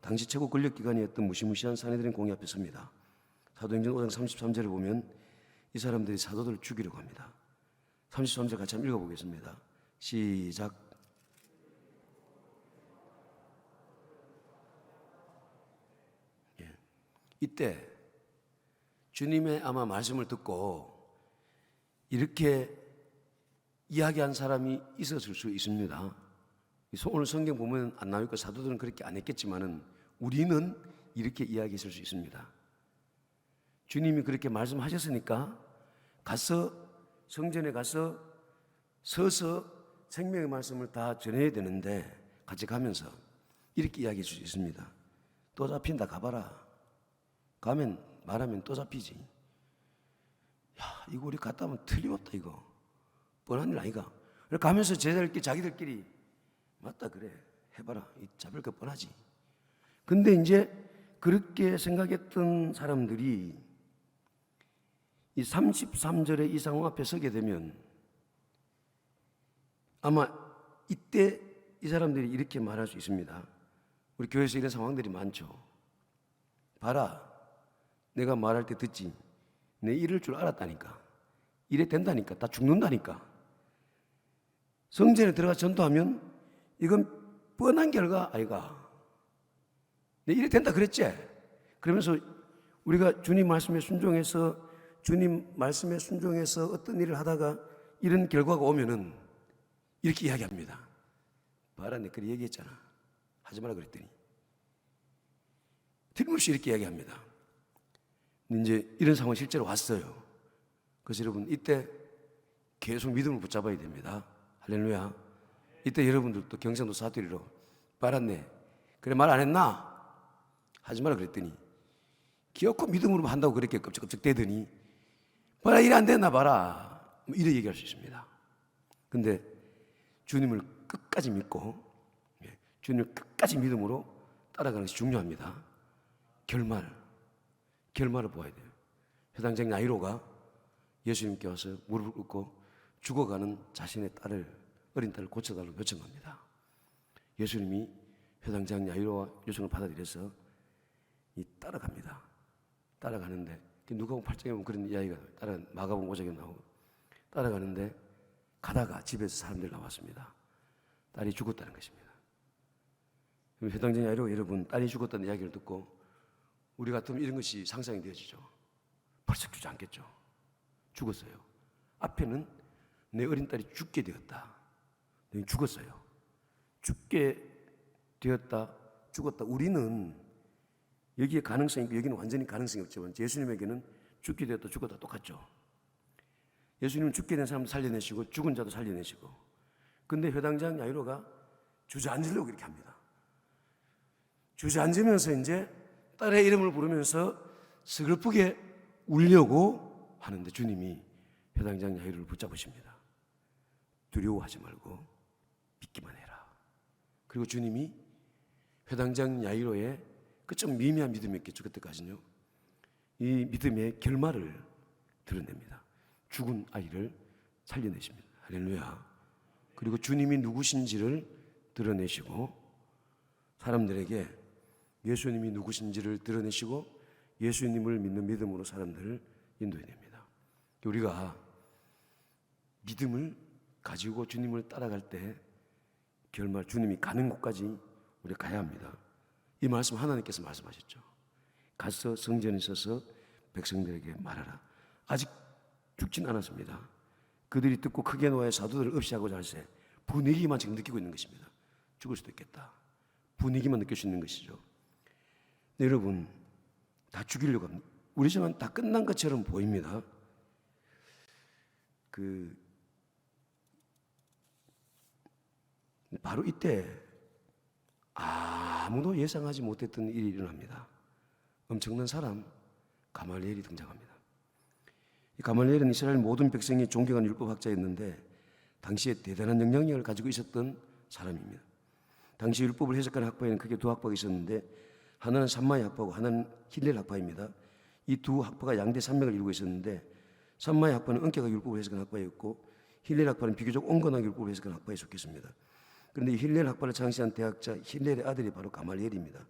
당시 최고 권력기관이었던 무시무시한 사내들인 공의 앞에 섭니다. 사도행전 5장 33절을 보면 이 사람들이 사도들을 죽이려고 합니다. 33절 같이 한번 읽어보겠습니다. 시작. 이때 주님의 아마 말씀을 듣고 이렇게 이야기한 사람이 있었을 수 있습니다. 오늘 성경 보면 안 나오니까 사도들은 그렇게 안 했겠지만은 우리는 이렇게 이야기했을 수 있습니다. 주님이 그렇게 말씀하셨으니까 가서 성전에 가서 서서 생명의 말씀을 다 전해야 되는데 같이 가면서 이렇게 이야기할 수 있습니다. 또 잡힌다 가봐라. 가면 말하면 또 잡히지. 야 이거 우리 갔다 오면 틀림없다 이거. 뻔한 일 아이가. 가면서 제자들끼리 자기들끼리 맞다 그래 해봐라. 잡을 거 뻔하지. 근데 이제 그렇게 생각했던 사람들이 이 33절의 이 상황 앞에 서게 되면 아마 이때 이 사람들이 이렇게 말할 수 있습니다. 우리 교회에서 이런 상황들이 많죠. 봐라 내가 말할 때 듣지. 내 이럴 줄 알았다니까. 이래 된다니까. 다 죽는다니까. 성전에 들어가 전도하면 이건 뻔한 결과 아이가. 내 이래 된다 그랬지. 그러면서 우리가 주님 말씀에 순종해서 어떤 일을 하다가 이런 결과가 오면은 이렇게 이야기합니다. 봐라 내가 그렇게 얘기했잖아. 하지 마라 그랬더니. 틀림없이 이렇게 이야기합니다. 이제 이런 상황이 실제로 왔어요. 그래서 여러분 이때 계속 믿음을 붙잡아야 됩니다. 할렐루야. 이때 여러분들도 경상도 사투리로 빨았네. 그래 말 안 했나? 하지 마라 그랬더니 기어코 믿음으로 한다고 그렇게 껍적껍적 대더니 봐라 일 안 됐나 봐라. 이래 얘기할 수 있습니다. 근데 주님을 끝까지 믿고 주님을 끝까지 믿음으로 따라가는 것이 중요합니다. 결말 결말을 보아야 돼요. 회당장 야이로가 예수님께 와서 무릎을 꿇고 죽어가는 자신의 어린 딸을 고쳐달라고 요청합니다. 예수님이 회당장 야이로와 요청을 받아들여서 따라갑니다. 따라가는데 누가복음 8장에 보면 그런 이야기가 나와요. 마가복음 5장에 나오고 따라가는데 가다가 집에서 사람들이 나왔습니다. 딸이 죽었다는 것입니다. 그럼 회당장 야이로가 여러분 딸이 죽었다는 이야기를 듣고 우리 같으면 이런 것이 상상이 되어지죠. 벌써 주저앉겠죠. 죽었어요. 앞에는 내 어린 딸이 죽게 되었다. 죽었어요. 죽게 되었다, 죽었다. 우리는 여기에 가능성이 있고 여기는 완전히 가능성이 없지만 예수님에게는 죽게 되었다, 죽었다 똑같죠. 예수님은 죽게 된 사람도 살려내시고 죽은 자도 살려내시고. 근데 회당장 야이로가 주저앉으려고 이렇게 합니다. 주저앉으면서 이제 딸의 이름을 부르면서 슬프게 울려고 하는데 주님이 회당장 야이로를 붙잡으십니다. 두려워하지 말고 믿기만 해라. 그리고 주님이 회당장 야이로의 그 좀 미미한 믿음이었겠죠. 그때까지는요. 이 믿음의 결말을 드러냅니다. 죽은 아이를 살려내십니다. 할렐루야. 그리고 주님이 누구신지를 드러내시고 사람들에게 예수님이 누구신지를 드러내시고 예수님을 믿는 믿음으로 사람들을 인도해냅니다. 우리가 믿음을 가지고 주님을 따라갈 때 결말 주님이 가는 곳까지 우리가 가야 합니다. 이 말씀 하나님께서 말씀하셨죠. 가서 성전에 서서 백성들에게 말하라. 아직 죽진 않았습니다. 그들이 듣고 크게 노하여 사도들을 없이하고자 할세 분위기만 지금 느끼고 있는 것입니다. 죽을 수도 있겠다. 분위기만 느낄 수 있는 것이죠. 네, 여러분 다 죽이려고 합니다. 우리 생각은 다 끝난 것처럼 보입니다. 바로 이때 아무도 예상하지 못했던 일이 일어납니다. 엄청난 사람 가말리엘이 등장합니다. 이 가말리엘은 이스라엘 모든 백성이 존경하는 율법학자였는데 당시에 대단한 영향력을 가지고 있었던 사람입니다. 당시 율법을 해석하는 학파에는 크게 두 학파가 있었는데 하나는 산마이 학파고 하나는 힐렐 학파입니다. 이 두 학파가 양대 산맥을 이루고 있었는데 산마이 학파는 엄격하게 율법을 해석하는 학파였고 힐렐 학파는 비교적 온건하게 율법을 해석하는 학파에 속했습니다. 그런데 힐렐 학파를 창시한 대학자 힐렐의 아들이 바로 가말리엘입니다.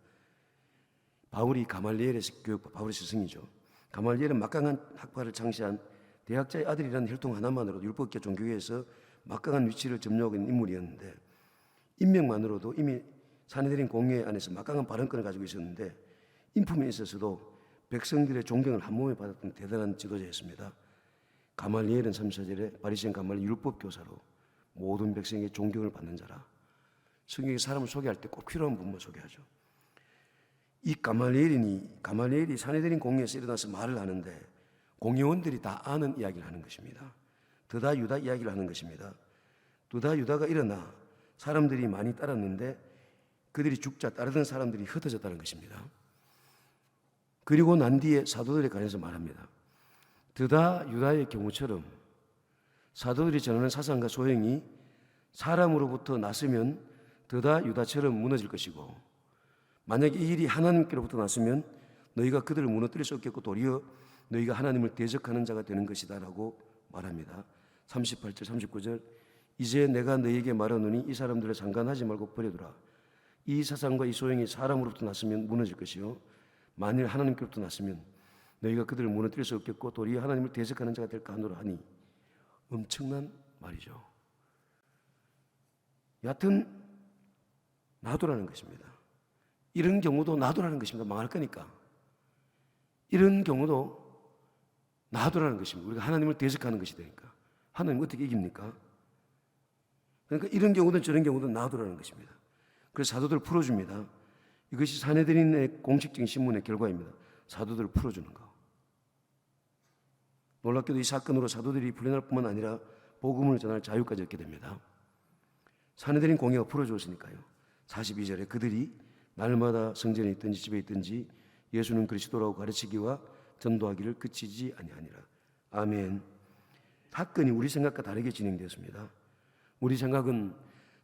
바울이 가말리엘의 교육파, 바울의 스승이죠. 가말리엘은 막강한 학파를 창시한 대학자의 아들이라는 혈통 하나만으로도 율법계 종교계에서 막강한 위치를 점유하고 있는 인물이었는데 인명만으로도 이미 산헤드린 공회 안에서 막강한 발언권을 가지고 있었는데 인품에 있어서도 백성들의 존경을 한 몸에 받았던 대단한 지도자였습니다. 가말리엘은 3사절에 바리새인 가말리엘 율법교사로 모든 백성에게 존경을 받는 자라. 성경에 사람을 소개할 때 꼭 필요한 부분만 소개하죠. 이 가말리엘이 산헤드린 공회에서 일어나서 말을 하는데 공회원들이 다 아는 이야기를 하는 것입니다. 드다 유다 이야기를 하는 것입니다. 드다 유다가 일어나 사람들이 많이 따랐는데 그들이 죽자 따르던 사람들이 흩어졌다는 것입니다. 그리고 난 뒤에 사도들에 관해서 말합니다. 드다 유다의 경우처럼 사도들이 전하는 사상과 소행이 사람으로부터 났으면 드다 유다처럼 무너질 것이고 만약에 이 일이 하나님께로부터 났으면 너희가 그들을 무너뜨릴 수 없겠고 도리어 너희가 하나님을 대적하는 자가 되는 것이다 라고 말합니다. 38절 39절 이제 내가 너희에게 말하노니 이 사람들을 상관하지 말고 버려두라. 이 사상과 이 소행이 사람으로부터 났으면 무너질 것이요 만일 하나님께로부터 났으면 너희가 그들을 무너뜨릴 수 없겠고 도리어 하나님을 대적하는 자가 될까 하노라 하니 엄청난 말이죠. 여하튼 놔두라는 것입니다. 이런 경우도 놔두라는 것입니다. 망할 거니까. 이런 경우도 놔두라는 것입니다. 우리가 하나님을 대적하는 것이 되니까. 하나님 어떻게 이깁니까? 그러니까 이런 경우든 저런 경우든 놔두라는 것입니다. 그래서 사도들을 풀어줍니다. 이것이 산헤드린의 공식적인 신문의 결과입니다. 사도들을 풀어주는 거. 놀랍게도 이 사건으로 사도들이 풀려날 뿐만 아니라 복음을 전할 자유까지 얻게 됩니다. 산헤드린 공회가 풀어주었으니까요. 42절에 그들이 날마다 성전에 있든지 집에 있든지 예수는 그리스도라고 가르치기와 전도하기를 그치지 아니하니라. 아멘. 사건이 우리 생각과 다르게 진행되었습니다. 우리 생각은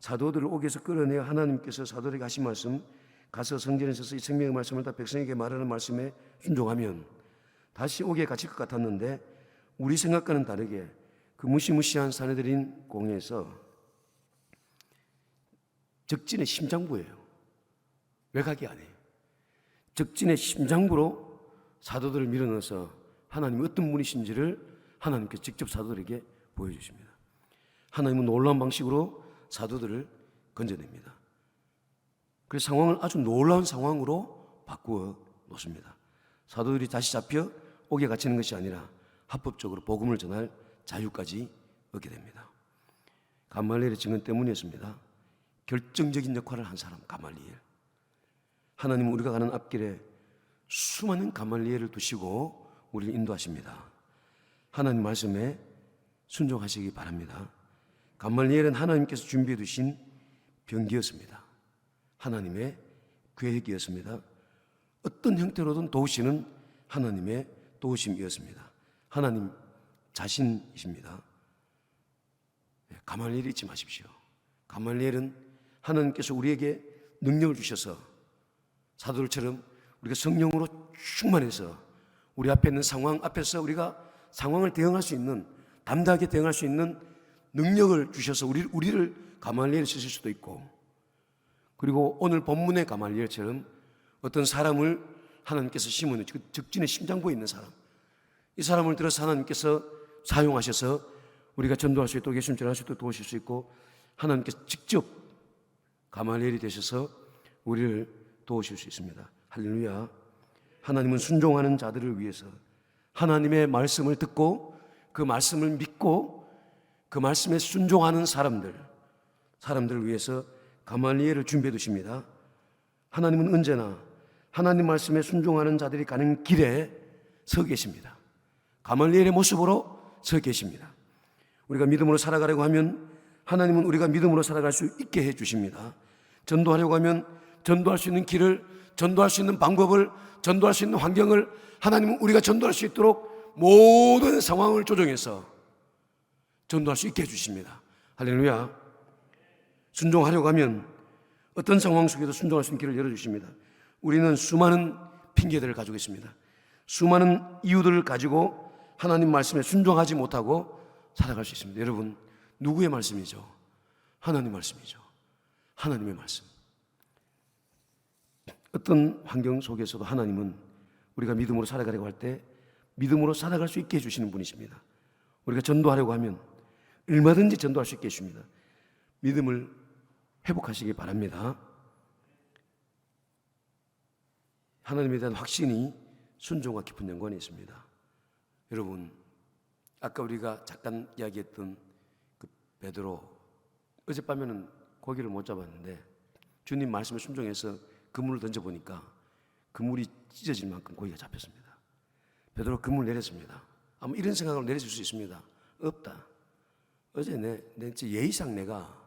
사도들을 옥에서 끌어내어 하나님께서 사도들에게 하신 말씀 가서 성전에 서서 이 생명의 말씀을 다 백성에게 말하는 말씀에 순종하면 다시 오게 갇힐 것 같았는데 우리 생각과는 다르게 그 무시무시한 사내들인 공에서 적진의 심장부예요. 외곽이 아니에요. 적진의 심장부로 사도들을 밀어넣어서 하나님이 어떤 분이신지를 하나님께서 직접 사도들에게 보여주십니다. 하나님은 놀라운 방식으로 사도들을 건져냅니다. 그래서 상황을 아주 놀라운 상황으로 바꾸어 놓습니다. 사도들이 다시 잡혀 옥에 갇히는 것이 아니라 합법적으로 복음을 전할 자유까지 얻게 됩니다. 가말리엘의 증언 때문이었습니다. 결정적인 역할을 한 사람 가말리엘. 하나님은 우리가 가는 앞길에 수많은 가말리엘을 두시고 우리를 인도하십니다. 하나님 말씀에 순종하시기 바랍니다. 가말리엘은 하나님께서 준비해 두신 병기였습니다. 하나님의 계획이었습니다. 어떤 형태로든 도우시는 하나님의 도우심이었습니다. 하나님 자신이십니다. 가말리엘 잊지 마십시오. 가말리엘은 하나님께서 우리에게 능력을 주셔서 사도들처럼 우리가 성령으로 충만해서 우리 앞에 있는 상황 앞에서 우리가 상황을 대응할 수 있는, 담대하게 대응할 수 있는 능력을 주셔서 우리를 가말리엘을 쓰실 수도 있고, 그리고 오늘 본문의 가말리엘처럼 어떤 사람을 하나님께서 심어놓은 그 적진의 심장부에 있는 사람, 이 사람을 들어서 하나님께서 사용하셔서 우리가 전도할 수 있도록 예수님 전할 수 있도록 도우실 수 있고, 하나님께서 직접 가말리엘이 되셔서 우리를 도우실 수 있습니다. 할렐루야. 하나님은 순종하는 자들을 위해서 하나님의 말씀을 듣고 그 말씀을 믿고 그 말씀에 순종하는 사람들을 위해서 가말리엘을 준비해 두십니다. 하나님은 언제나 하나님 말씀에 순종하는 자들이 가는 길에 서 계십니다. 가말리엘의 모습으로 서 계십니다. 우리가 믿음으로 살아가려고 하면 하나님은 우리가 믿음으로 살아갈 수 있게 해 주십니다. 전도하려고 하면 전도할 수 있는 길을, 전도할 수 있는 방법을, 전도할 수 있는 환경을 하나님은 우리가 전도할 수 있도록 모든 상황을 조정해서 전도할 수 있게 해 주십니다. 할렐루야. 순종하려고 하면 어떤 상황 속에도 순종할 수 있는 길을 열어주십니다. 우리는 수많은 핑계들을 가지고 있습니다. 수많은 이유들을 가지고 하나님 말씀에 순종하지 못하고 살아갈 수 있습니다. 여러분, 누구의 말씀이죠? 하나님 말씀이죠. 하나님의 말씀. 어떤 환경 속에서도 하나님은 우리가 믿음으로 살아가려고 할 때 믿음으로 살아갈 수 있게 해주시는 분이십니다. 우리가 전도하려고 하면 얼마든지 전도할 수 있게 해줍니다. 믿음을 회복하시기 바랍니다. 하나님에 대한 확신이 순종과 깊은 연관이 있습니다. 여러분, 아까 우리가 잠깐 이야기했던 그 베드로, 어젯밤에는 고기를 못 잡았는데 주님 말씀에 순종해서 그물을 던져보니까 그물이 찢어질 만큼 고기가 잡혔습니다. 베드로 그물 내렸습니다. 아마 이런 생각을 내려줄 수 있습니다. 없다. 어제 내 예의상 내가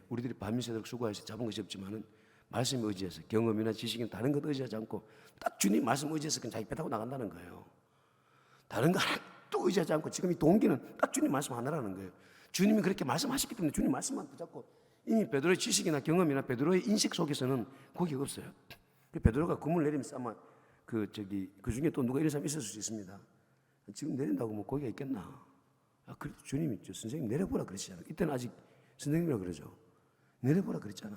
우리들이 밤새도록 수고해서 잡은 것이 없지만은 말씀에 의지해서 경험이나 지식이나 다른 것 의지하지 않고 딱 주님 말씀 의지해서 그냥 자기 배 타고 나간다는 거예요. 다른 거 하나도 의지하지 않고 지금 이 동기는 딱 주님 말씀 하나라는 거예요. 주님이 그렇게 말씀하셨기 때문에 주님 말씀만 붙잡고, 이미 베드로의 지식이나 경험이나 베드로의 인식 속에서는 거기가 없어요. 베드로가 그물 내리면서 아마 그 중에 또 누가 이런 사람이 있을 수 있습니다. 지금 내린다고 뭐 거기가 있겠나? 그래도 주님이 선생님 내려보라 그러시잖아요. 이때는 아직 선생님이라고 그러죠. 내려보라 그랬잖아.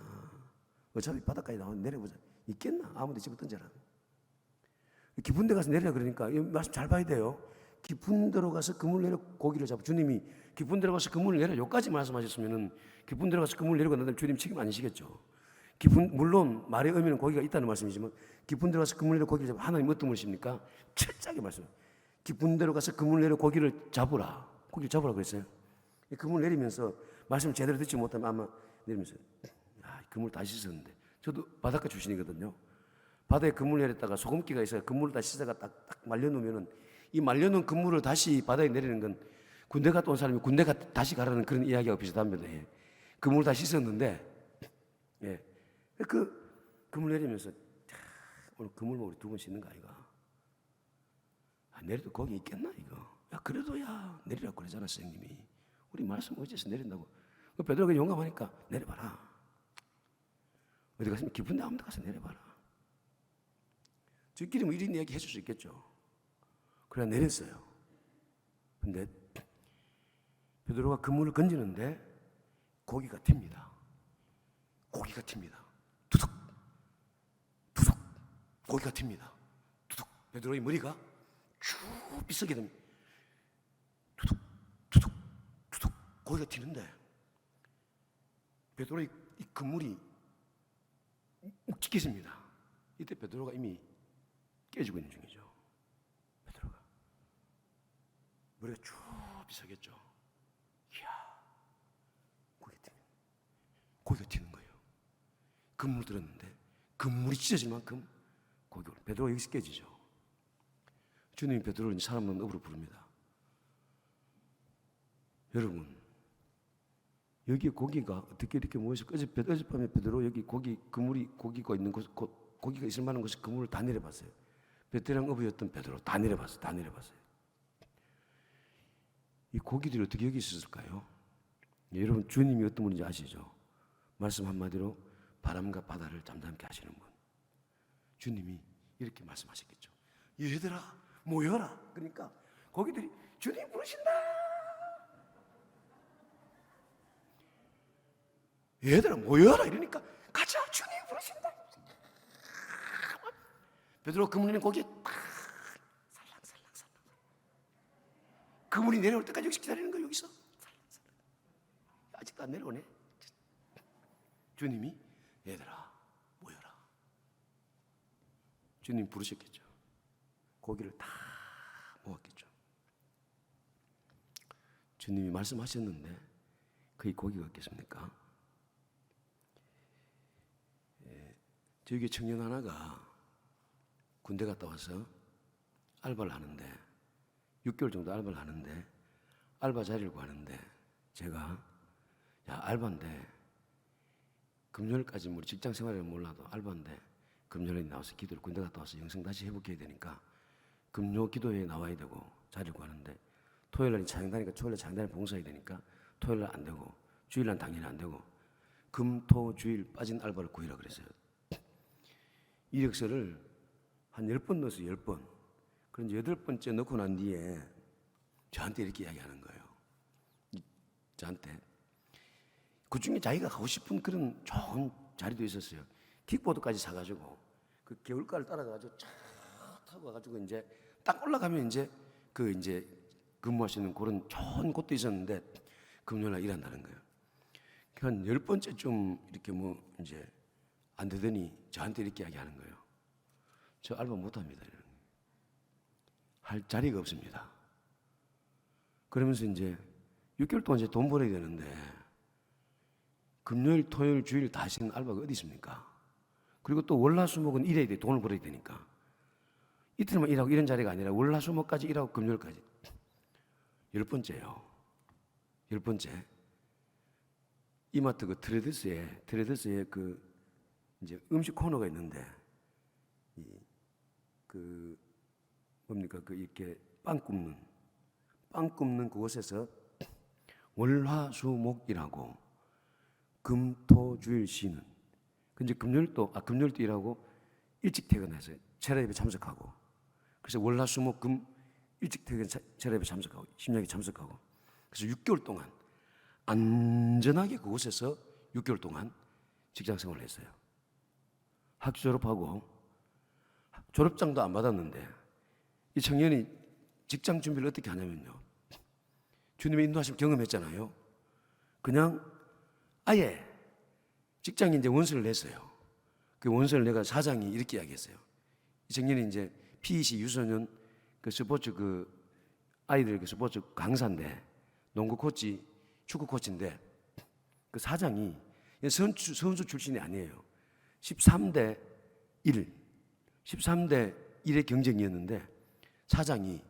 어차피 바닷가에 나오면 내려보자. 있겠나? 아무데 집어 던져라. 깊은 데 가서 내리라 그러니까 이 말씀 잘 봐야 돼요. 깊은 데로 가서 그물 내려 고기를 잡고, 주님이 깊은 데로 가서 그물을 내려 여기까지 말씀하셨으면은 깊은 데로 가서 그물을 내리고 나면 주님 책임 아니시겠죠. 물론 말의 의미는 고기가 있다는 말씀이지만 깊은 데로 가서 그물 내려 고기를 잡고, 하나님 어떤 분이십니까? 철저하게 말씀. 깊은 데로 가서 그물 내려 고기를 잡으라. 고기를 잡으라 그랬어요. 그물 내리면서 말씀을 제대로 듣지 못하면 아마 내리면서 그물 다 씻었는데, 저도 바닷가 출신이거든요. 바다에 그물 내렸다가 소금기가 있어요. 그물을 다 씻어가 딱 말려놓으면은 이 말려놓은 그물을 다시 바다에 내리는 건 군대 갔다 온 사람이 군대 다시 가라는 그런 이야기가 비슷합니다. 그물을 다 씻었는데, 그 그물 내리면서 오늘 그물만 우리 두 번 씻는 거 아이가? 내려도 거기 있겠나 이거? 그래도 내리라고 그러잖아 선생님이. 우리 말씀 의지해서 내린다고. 베드로가 용감하니까 내려봐라. 어디 가시면 깊은 데 아무 데 가서 내려봐라. 저끼리 뭐 이런 이야기 해줄 수 있겠죠. 그래 내렸어요. 근데 베드로가 그물을 건지는데 고기가 튑니다. 고기가 튑니다. 두둑 두둑 고기가 튑니다. 두둑 베드로의 머리가 쭉 빗어게 됩니다. 두둑 두둑 두둑 고기가 튀는데 베드로의 이 그물이 묵직해집니다. 이때 베드로가 이미 깨지고 있는 중이죠. 베드로가 머리가 쭉 빗어겠죠. 이야, 고기가 튀는 거예요. 그물 들었는데 그물이 찢어질 만큼 고기가 베드로가 여기서 깨지죠. 주님이 베드로를 사람 없는 업으로 부릅니다. 여러분, 여기에 고기가 어떻게 이렇게 모여서 어젯밤에 베드로 여기 그물이 고기가 있는 곳, 고기가 있을 만한 곳에 그물을 다 내려봤어요. 베테랑 어부였던 베드로 다 내려봤어요. 이 고기들이 어떻게 여기 있었을까요? 여러분, 주님이 어떤 분인지 아시죠? 말씀 한마디로 바람과 바다를 잠잠케 하시는 분. 주님이 이렇게 말씀하셨겠죠. 얘들아 모여라. 그러니까 고기들이 주님 부르신다. 얘들아 모여라 이러니까 가자 주님 부르신다. 베드로 그물 있는 고기에 살랑살랑 그물이 내려올 때까지 여기서 기다리는 거예요. 여기서 살랑살랑. 아직도 안 내려오네. 주님이 얘들아 모여라. 주님 부르셨겠죠. 고기를 다 모았겠죠. 주님이 말씀하셨는데 거기 고기가 없겠습니까? 저기 청년 하나가 군대 갔다 와서 알바를 하는데 6개월 정도 알바를 하는데 알바 자리를 구하는데 제가 야 알바인데 금요일까지 우리 직장 생활을 몰라도 알바인데 금요일에 나와서 기도를 군대 갔다 와서 영성 다시 회복해야 되니까 금요 기도회에 나와야 되고 자리를 구하는데 토요일날 찬양다니까 토요일날 찬양다니 봉사해야 되니까 토요일날 안 되고 주일날 당연히 안 되고 금, 토, 주일 빠진 알바를 구해라 그랬어요. 이력서를 한 10번 넣어서 10번. 그런데 8번째 넣고 난 뒤에 저한테 이렇게 이야기하는 거예요. 저한테. 그 중에 자기가 가고 싶은 그런 좋은 자리도 있었어요. 킥보드까지 사가지고 그 개울가를 따라가가지고 차 타고 가가지고 이제 딱 올라가면 이제 근무할 수 있는 그런 좋은 곳도 있었는데 금요일날 일한다는 거예요. 한 10번째쯤 이렇게 이제 안 되더니 저한테 이렇게 이야기하는 거예요. 저 알바 못합니다. 할 자리가 없습니다. 그러면서 이제 6개월 동안 이제 돈 벌어야 되는데 금요일, 토요일, 주일 다 하시는 알바가 어디 있습니까? 그리고 또 월화수목은 일해야 돼. 돈을 벌어야 되니까. 이틀만 일하고 이런 자리가 아니라 월화수목까지 일하고 금요일까지. 10번째요. 10번째. 이마트 그 트레더스에 그 이제 음식 코너가 있는데 이렇게 빵 굽는 그곳에서 월화수목이라고 금토주일 쉬는. 근데 금요일도 일하고 일찍 퇴근해서 체라예배 참석하고. 그래서 월화수목 금 일찍 퇴근 체라예배 참석하고 심야에 참석하고. 그래서 6개월 동안 안전하게 그곳에서 6개월 동안 직장 생활을 했어요. 학교 졸업하고 졸업장도 안 받았는데 이 청년이 직장 준비를 어떻게 하냐면요. 주님의 인도하심 경험했잖아요. 그냥 아예 직장에 이제 원서를 냈어요. 그 원서를 내가 사장이 이렇게 이야기했어요. 이 청년이 이제 PEC 유소년 그 스포츠 아이들 스포츠 강사인데 농구 코치, 축구 코치인데 그 사장이 선수 출신이 아니에요. 13대 1의 경쟁이었는데 사장이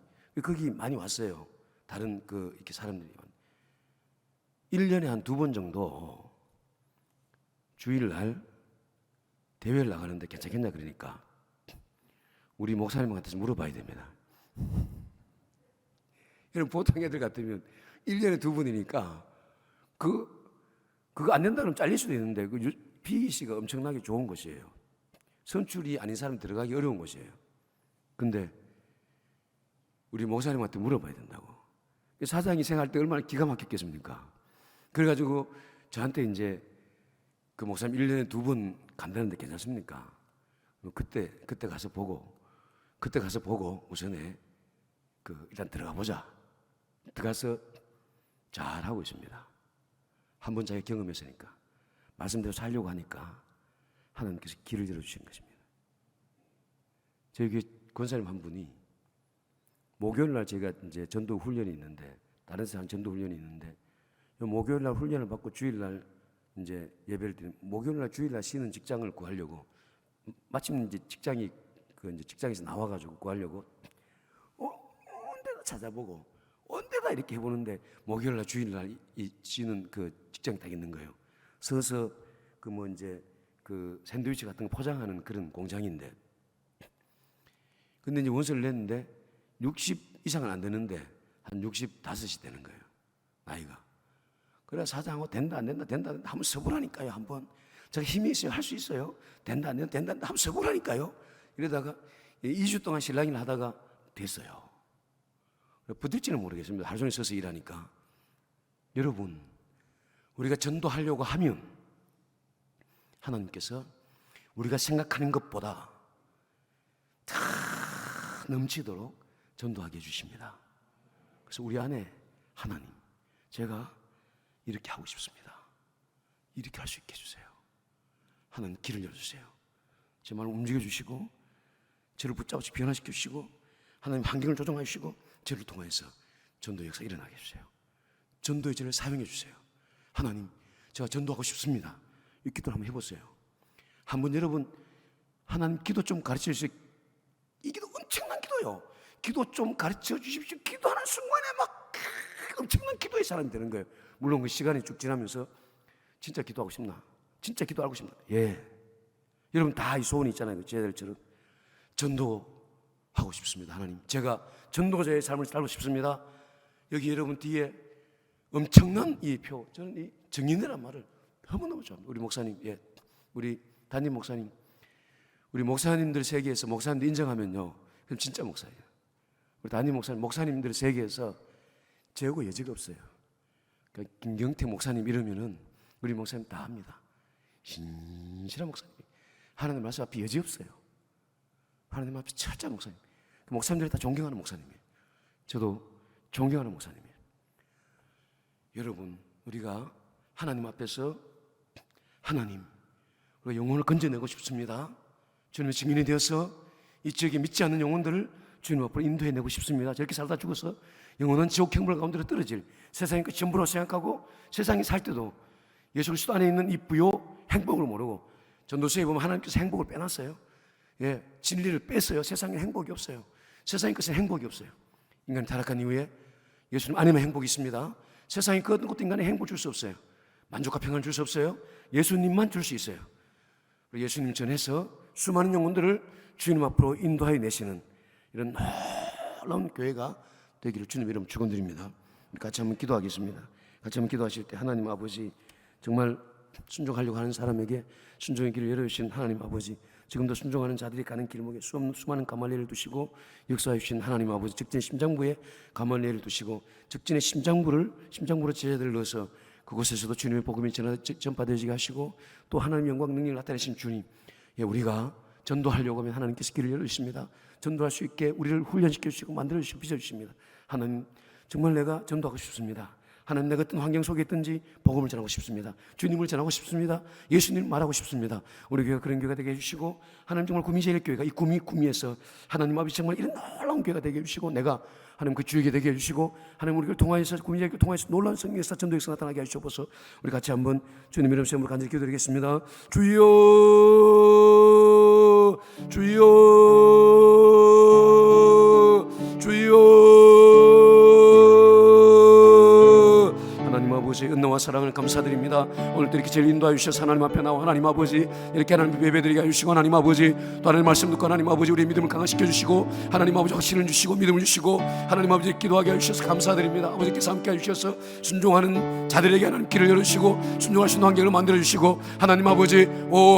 거기 많이 왔어요. 다른 이렇게 사람들이 1년에 한 2번 정도 주일날 대회를 나가는데 괜찮겠냐 그러니까 우리 목사님한테 물어봐야 됩니다. 여러분 보통 애들 같으면 1년에 2번이니까 그거 안 된다 그러면 잘릴 수도 있는데 PEC가 엄청나게 좋은 곳이에요. 선출이 아닌 사람 들어가기 어려운 곳이에요. 근데 우리 목사님한테 물어봐야 된다고. 사장이 생각할 때 얼마나 기가 막혔겠습니까? 그래가지고 저한테 이제 그 목사님 1년에 2번 간다는데 괜찮습니까? 그때 가서 보고 우선에 일단 들어가 보자. 들어가서 잘 하고 있습니다. 한번 자기가 경험했으니까 말씀대로 살려고 하니까 하나님께서 길을 열어주신 것입니다. 저희 교회 권사님 한 분이 목요일 날 제가 이제 전도 훈련이 있는데, 다른 데서 한 전도 훈련이 있는데, 목요일 날 훈련을 받고 주일 날 이제 예배를 드리는, 목요일 날 주일 날 쉬는 직장을 구하려고, 마침 이제 직장에서 나와가지고 구하려고 온데다 찾아보고 온데다 이렇게 해보는데, 목요일 날 주일 날 쉬는 그 직장이 딱 있는 거예요. 서서 샌드위치 같은 거 포장하는 그런 공장인데, 근데 이제 원서를 냈는데 60 이상은 안 되는데 한 65이 되는 거예요, 나이가. 그래 사장하고 된다 안 된다 한번 써보라니까요. 한번 제가 힘이 있어요, 할 수 있어요. 된다 안 된다 한번 써보라니까요. 이러다가 2주 동안 실랑이를 하다가 됐어요. 붙을지는 모르겠습니다. 하루 종일 서서 일하니까. 여러분, 우리가 전도하려고 하면 하나님께서 우리가 생각하는 것보다 다 넘치도록 전도하게 해주십니다. 그래서 우리 안에 하나님, 제가 이렇게 하고 싶습니다. 이렇게 할 수 있게 해주세요. 하나님 길을 열어주세요. 제 마음을 움직여주시고 저를 붙잡아서 변화시켜 주시고, 하나님 환경을 조정해 주시고 저를 통해서 전도 역사 일어나게 해주세요. 전도의 저를 사용해 주세요. 하나님, 제가 전도하고 싶습니다. 이 기도를 한번 해보세요. 한번 여러분, 하나님 기도 좀 가르쳐 주세요. 이 기도 엄청난 기도요. 기도 좀 가르쳐 주십시오. 기도하는 순간에 막 엄청난 기도의 사람이 되는 거예요. 물론 그 시간이 쭉 지나면서 진짜 기도하고 싶나? 진짜 기도하고 싶나? 예. 여러분 다 이 소원이 있잖아요. 제자들처럼 전도하고 싶습니다. 하나님, 제가 전도자의 삶을 살고 싶습니다. 여기 여러분 뒤에 엄청난 이 표, 저는 이 정인이란 말을 너무너무 좋아합니다. 우리 목사님, 예, 우리 담임 목사님, 우리 목사님들 세계에서 목사님들 인정하면요, 그럼 진짜 목사예요. 우리 담임 목사님들 세계에서 제하고 여지가 없어요. 그러니까 김경태 목사님 이러면은 우리 목사님 다 합니다. 신실한 목사님, 하나님 말씀 앞에 여지 없어요. 하나님 앞에 철저한 목사님, 그 목사님들이 다 존경하는 목사님이에요. 저도 존경하는 목사님이에요. 여러분, 우리가 하나님 앞에서 하나님, 우리가 영혼을 건져내고 싶습니다. 주님의 증인이 되어서 이 지역에 믿지 않는 영혼들을 주님 앞으로 인도해내고 싶습니다. 저렇게 살다 죽어서 영혼은 지옥 행불 가운데로 떨어질 세상의 끝 전부로 생각하고, 세상에 살 때도 예수 그리스도 안에 있는 이 부요 행복을 모르고, 전도서에 보면 하나님께서 행복을 빼놨어요. 예, 진리를 뺐어요. 세상에 행복이 없어요. 세상의 끝은 행복이 없어요. 인간이 타락한 이후에 예수님 안에만 행복이 있습니다. 세상의 그 어떤 것도 인간에 행복을 줄 수 없어요. 만족과 평안을 줄 수 없어요. 예수님만 줄 수 있어요. 예수님 전해서 수많은 영혼들을 주님 앞으로 인도하여 내시는 이런 놀라운 교회가 되기를 주님 이름 축원드립니다. 같이 한번 기도하겠습니다. 같이 한번 기도하실 때, 하나님 아버지, 정말 순종하려고 하는 사람에게 순종의 길을 열어주신 하나님 아버지, 지금도 순종하는 자들이 가는 길목에 수많은 가말리엘을 두시고 역사해 주신 하나님 아버지, 적진의 심장부에 가말리엘을 두시고 적진의 심장부로 제자들을 넣어서 그곳에서도 주님의 복음이 전파되어지게 하시고, 또 하나님의 영광 능력을 나타내신 주님, 예, 우리가 전도하려고 하면 하나님께서 길을 열어주십니다. 전도할 수 있게 우리를 훈련시켜 주시고 만들어 주시고 빚어주십니다. 하나님, 정말 내가 전도하고 싶습니다. 하나님, 내가 어떤 환경 속에 있든지 복음을 전하고 싶습니다. 주님을 전하고 싶습니다. 예수님 말하고 싶습니다. 우리 교회가 그런 교회가 되게 해주시고, 하나님 정말 구미제일교회가 이 구미에서 하나님 아버지 정말 이런 놀라운 교회가 되게 해주시고, 내가 하나님 그 주역이 되게 해주시고, 하나님 우리 교회를 통하여서 구미제일교회 통하여서 놀라운 성령에서 전도역사 나타나게 하시옵소서. 우리 같이 한번 주님 이름 세움으로 간절히 기도드리겠습니다. 주여, 주여, 주여. 하나님 아버지, 은혜와 사랑을 감사드립니다. 오늘도 이렇게 저를 인도하여 주셔서 하나님 앞에 나와 하나님 아버지 이렇게 하나님 예배드리게 해주시고, 하나님 아버지 또 하나님 말씀 듣고 하나님 아버지 우리의 믿음을 강화시켜 주시고, 하나님 아버지 확신을 주시고 믿음을 주시고, 하나님 아버지 기도하게 해주셔서 감사드립니다. 아버지께서 함께 해주셔서 순종하는 자들에게 하나님 길을 열어주시고 순종할 수 있는 환경을 만들어주시고, 하나님 아버지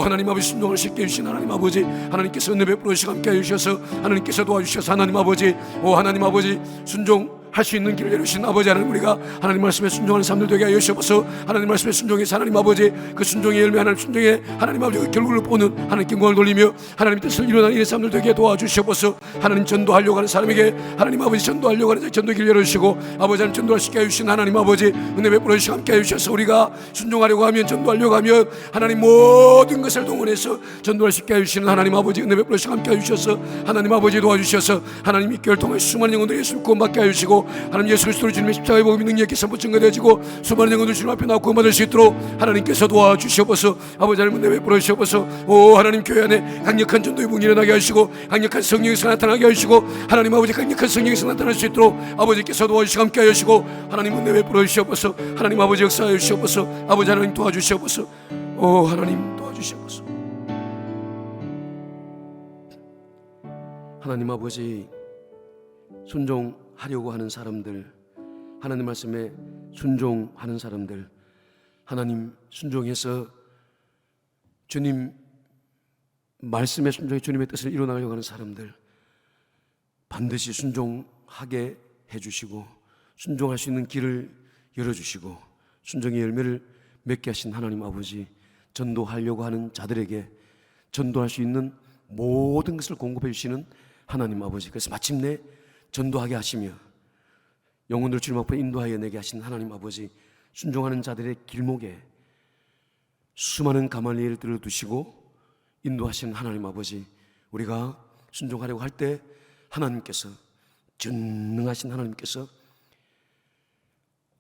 하나님 아버지 순종을 쉽게 해주신 하나님 아버지 하나님께서 은혜 베풀어 주시고 함께 해주셔서 하나님께서 도와주셔서 하나님 아버지 하나님 아버지 순종할 수 있는 길을 열으신 아버지 하나님, 우리가 하나님 말씀에 순종하는 사람들 되게 하여 주시옵소서. 하나님 말씀에 순종해서 하나님 아버지 그 순종의 열매, 하나님 순종의 하나님 아버지 그 결국을 보는 하나님께 영광을 돌리며 하나님 뜻을 이루는 이 사람들 되게 도와주시옵소서. 하나님 전도하려고 하는 사람에게 하나님 아버지 전도하려고 하는 전도 길을 열어주시고, 아버지 하나님 전도할 수 있게 해주신 하나님 아버지 은혜 베풀어 주시고 함께 해주셔서 우리가 순종하려고 하면, 전도하려고 하면 하나님 모든 것을 동원해서 전도할 수 있게 해주시는 하나님 아버지 은혜 베풀어 주시고 함께 해주셔서 하나님 아버지 도와주셔서 하나님 이 교회를 통해 수많은 영혼들이 예수를 구원받게 해주시고, 하나님 예수 그리스도로 주님의 십자가의 복음이 능력이 선포 증거되어지고 수많은 영혼들 주님 앞에 나와 구원받을 수 있도록 하나님께서 도와주시옵소서. 아버지 하나님 은혜 베풀어 주시옵소서. 하나님 교회 안에 강력한 전도의 복음이 일어나게 하시고 강력한 성령에서 나타나게 하시고, 하나님 아버지 강력한 성령에서 나타날 수 있도록 아버지께서 도와주시고 함께 하시고, 하나님 은혜 베풀어 주시옵소서. 하나님 아버지 역사하여 주시옵소서. 아버지 하나님 도와주시옵소서. 하나님 도와주시옵소서. 하나님 아버지 순종하려고 하는 사람들, 하나님 말씀에 순종하는 사람들, 하나님 순종해서 주님 말씀에 순종해 주님의 뜻을 이루어나가려고 하는 사람들 반드시 순종하게 해주시고 순종할 수 있는 길을 열어주시고 순종의 열매를 맺게 하신 하나님 아버지, 전도하려고 하는 자들에게 전도할 수 있는 모든 것을 공급해 주시는 하나님 아버지, 그래서 마침내 전도하게 하시며 영혼들 주님 앞에 인도하여 내게 하신 하나님 아버지, 순종하는 자들의 길목에 수많은 가말리엘들을 두시고 인도하시는 하나님 아버지, 우리가 순종하려고 할 때 하나님께서, 전능하신 하나님께서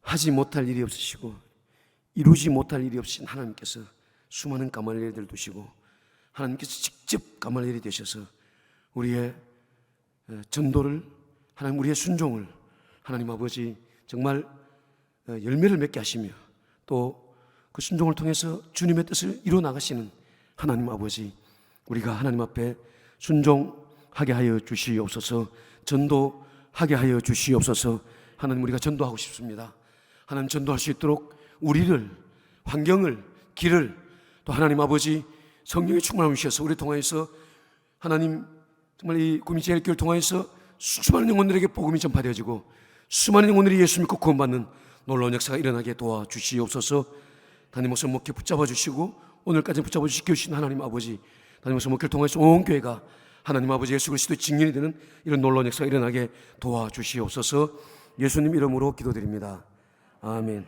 하지 못할 일이 없으시고 이루지 못할 일이 없으신 하나님께서 수많은 가말리엘들을 두시고 하나님께서 직접 가말리엘이 되셔서 우리의 전도를, 하나님 우리의 순종을 하나님 아버지 정말 열매를 맺게 하시며 또 그 순종을 통해서 주님의 뜻을 이루어 나가시는 하나님 아버지, 우리가 하나님 앞에 순종하게 하여 주시옵소서. 전도하게 하여 주시옵소서. 하나님 우리가 전도하고 싶습니다. 하나님 전도할 수 있도록 우리를, 환경을, 길을 또 하나님 아버지 성령의 충만함을 주셔서 우리 통하여서 하나님 정말 이 구미제일교회를 통하여서 수많은 영혼들에게 복음이 전파되어지고 수많은 영혼들이 예수 믿고 구원받는 놀라운 역사가 일어나게 도와주시옵소서. 담임 목사님 목회 붙잡아 주시고 오늘까지 붙잡아 주시는 하나님 아버지, 담임 목사님 목회를 통해서 온 교회가 하나님 아버지 예수 그리스도의 증인이 되는 이런 놀라운 역사가 일어나게 도와주시옵소서. 예수님 이름으로 기도드립니다. 아멘.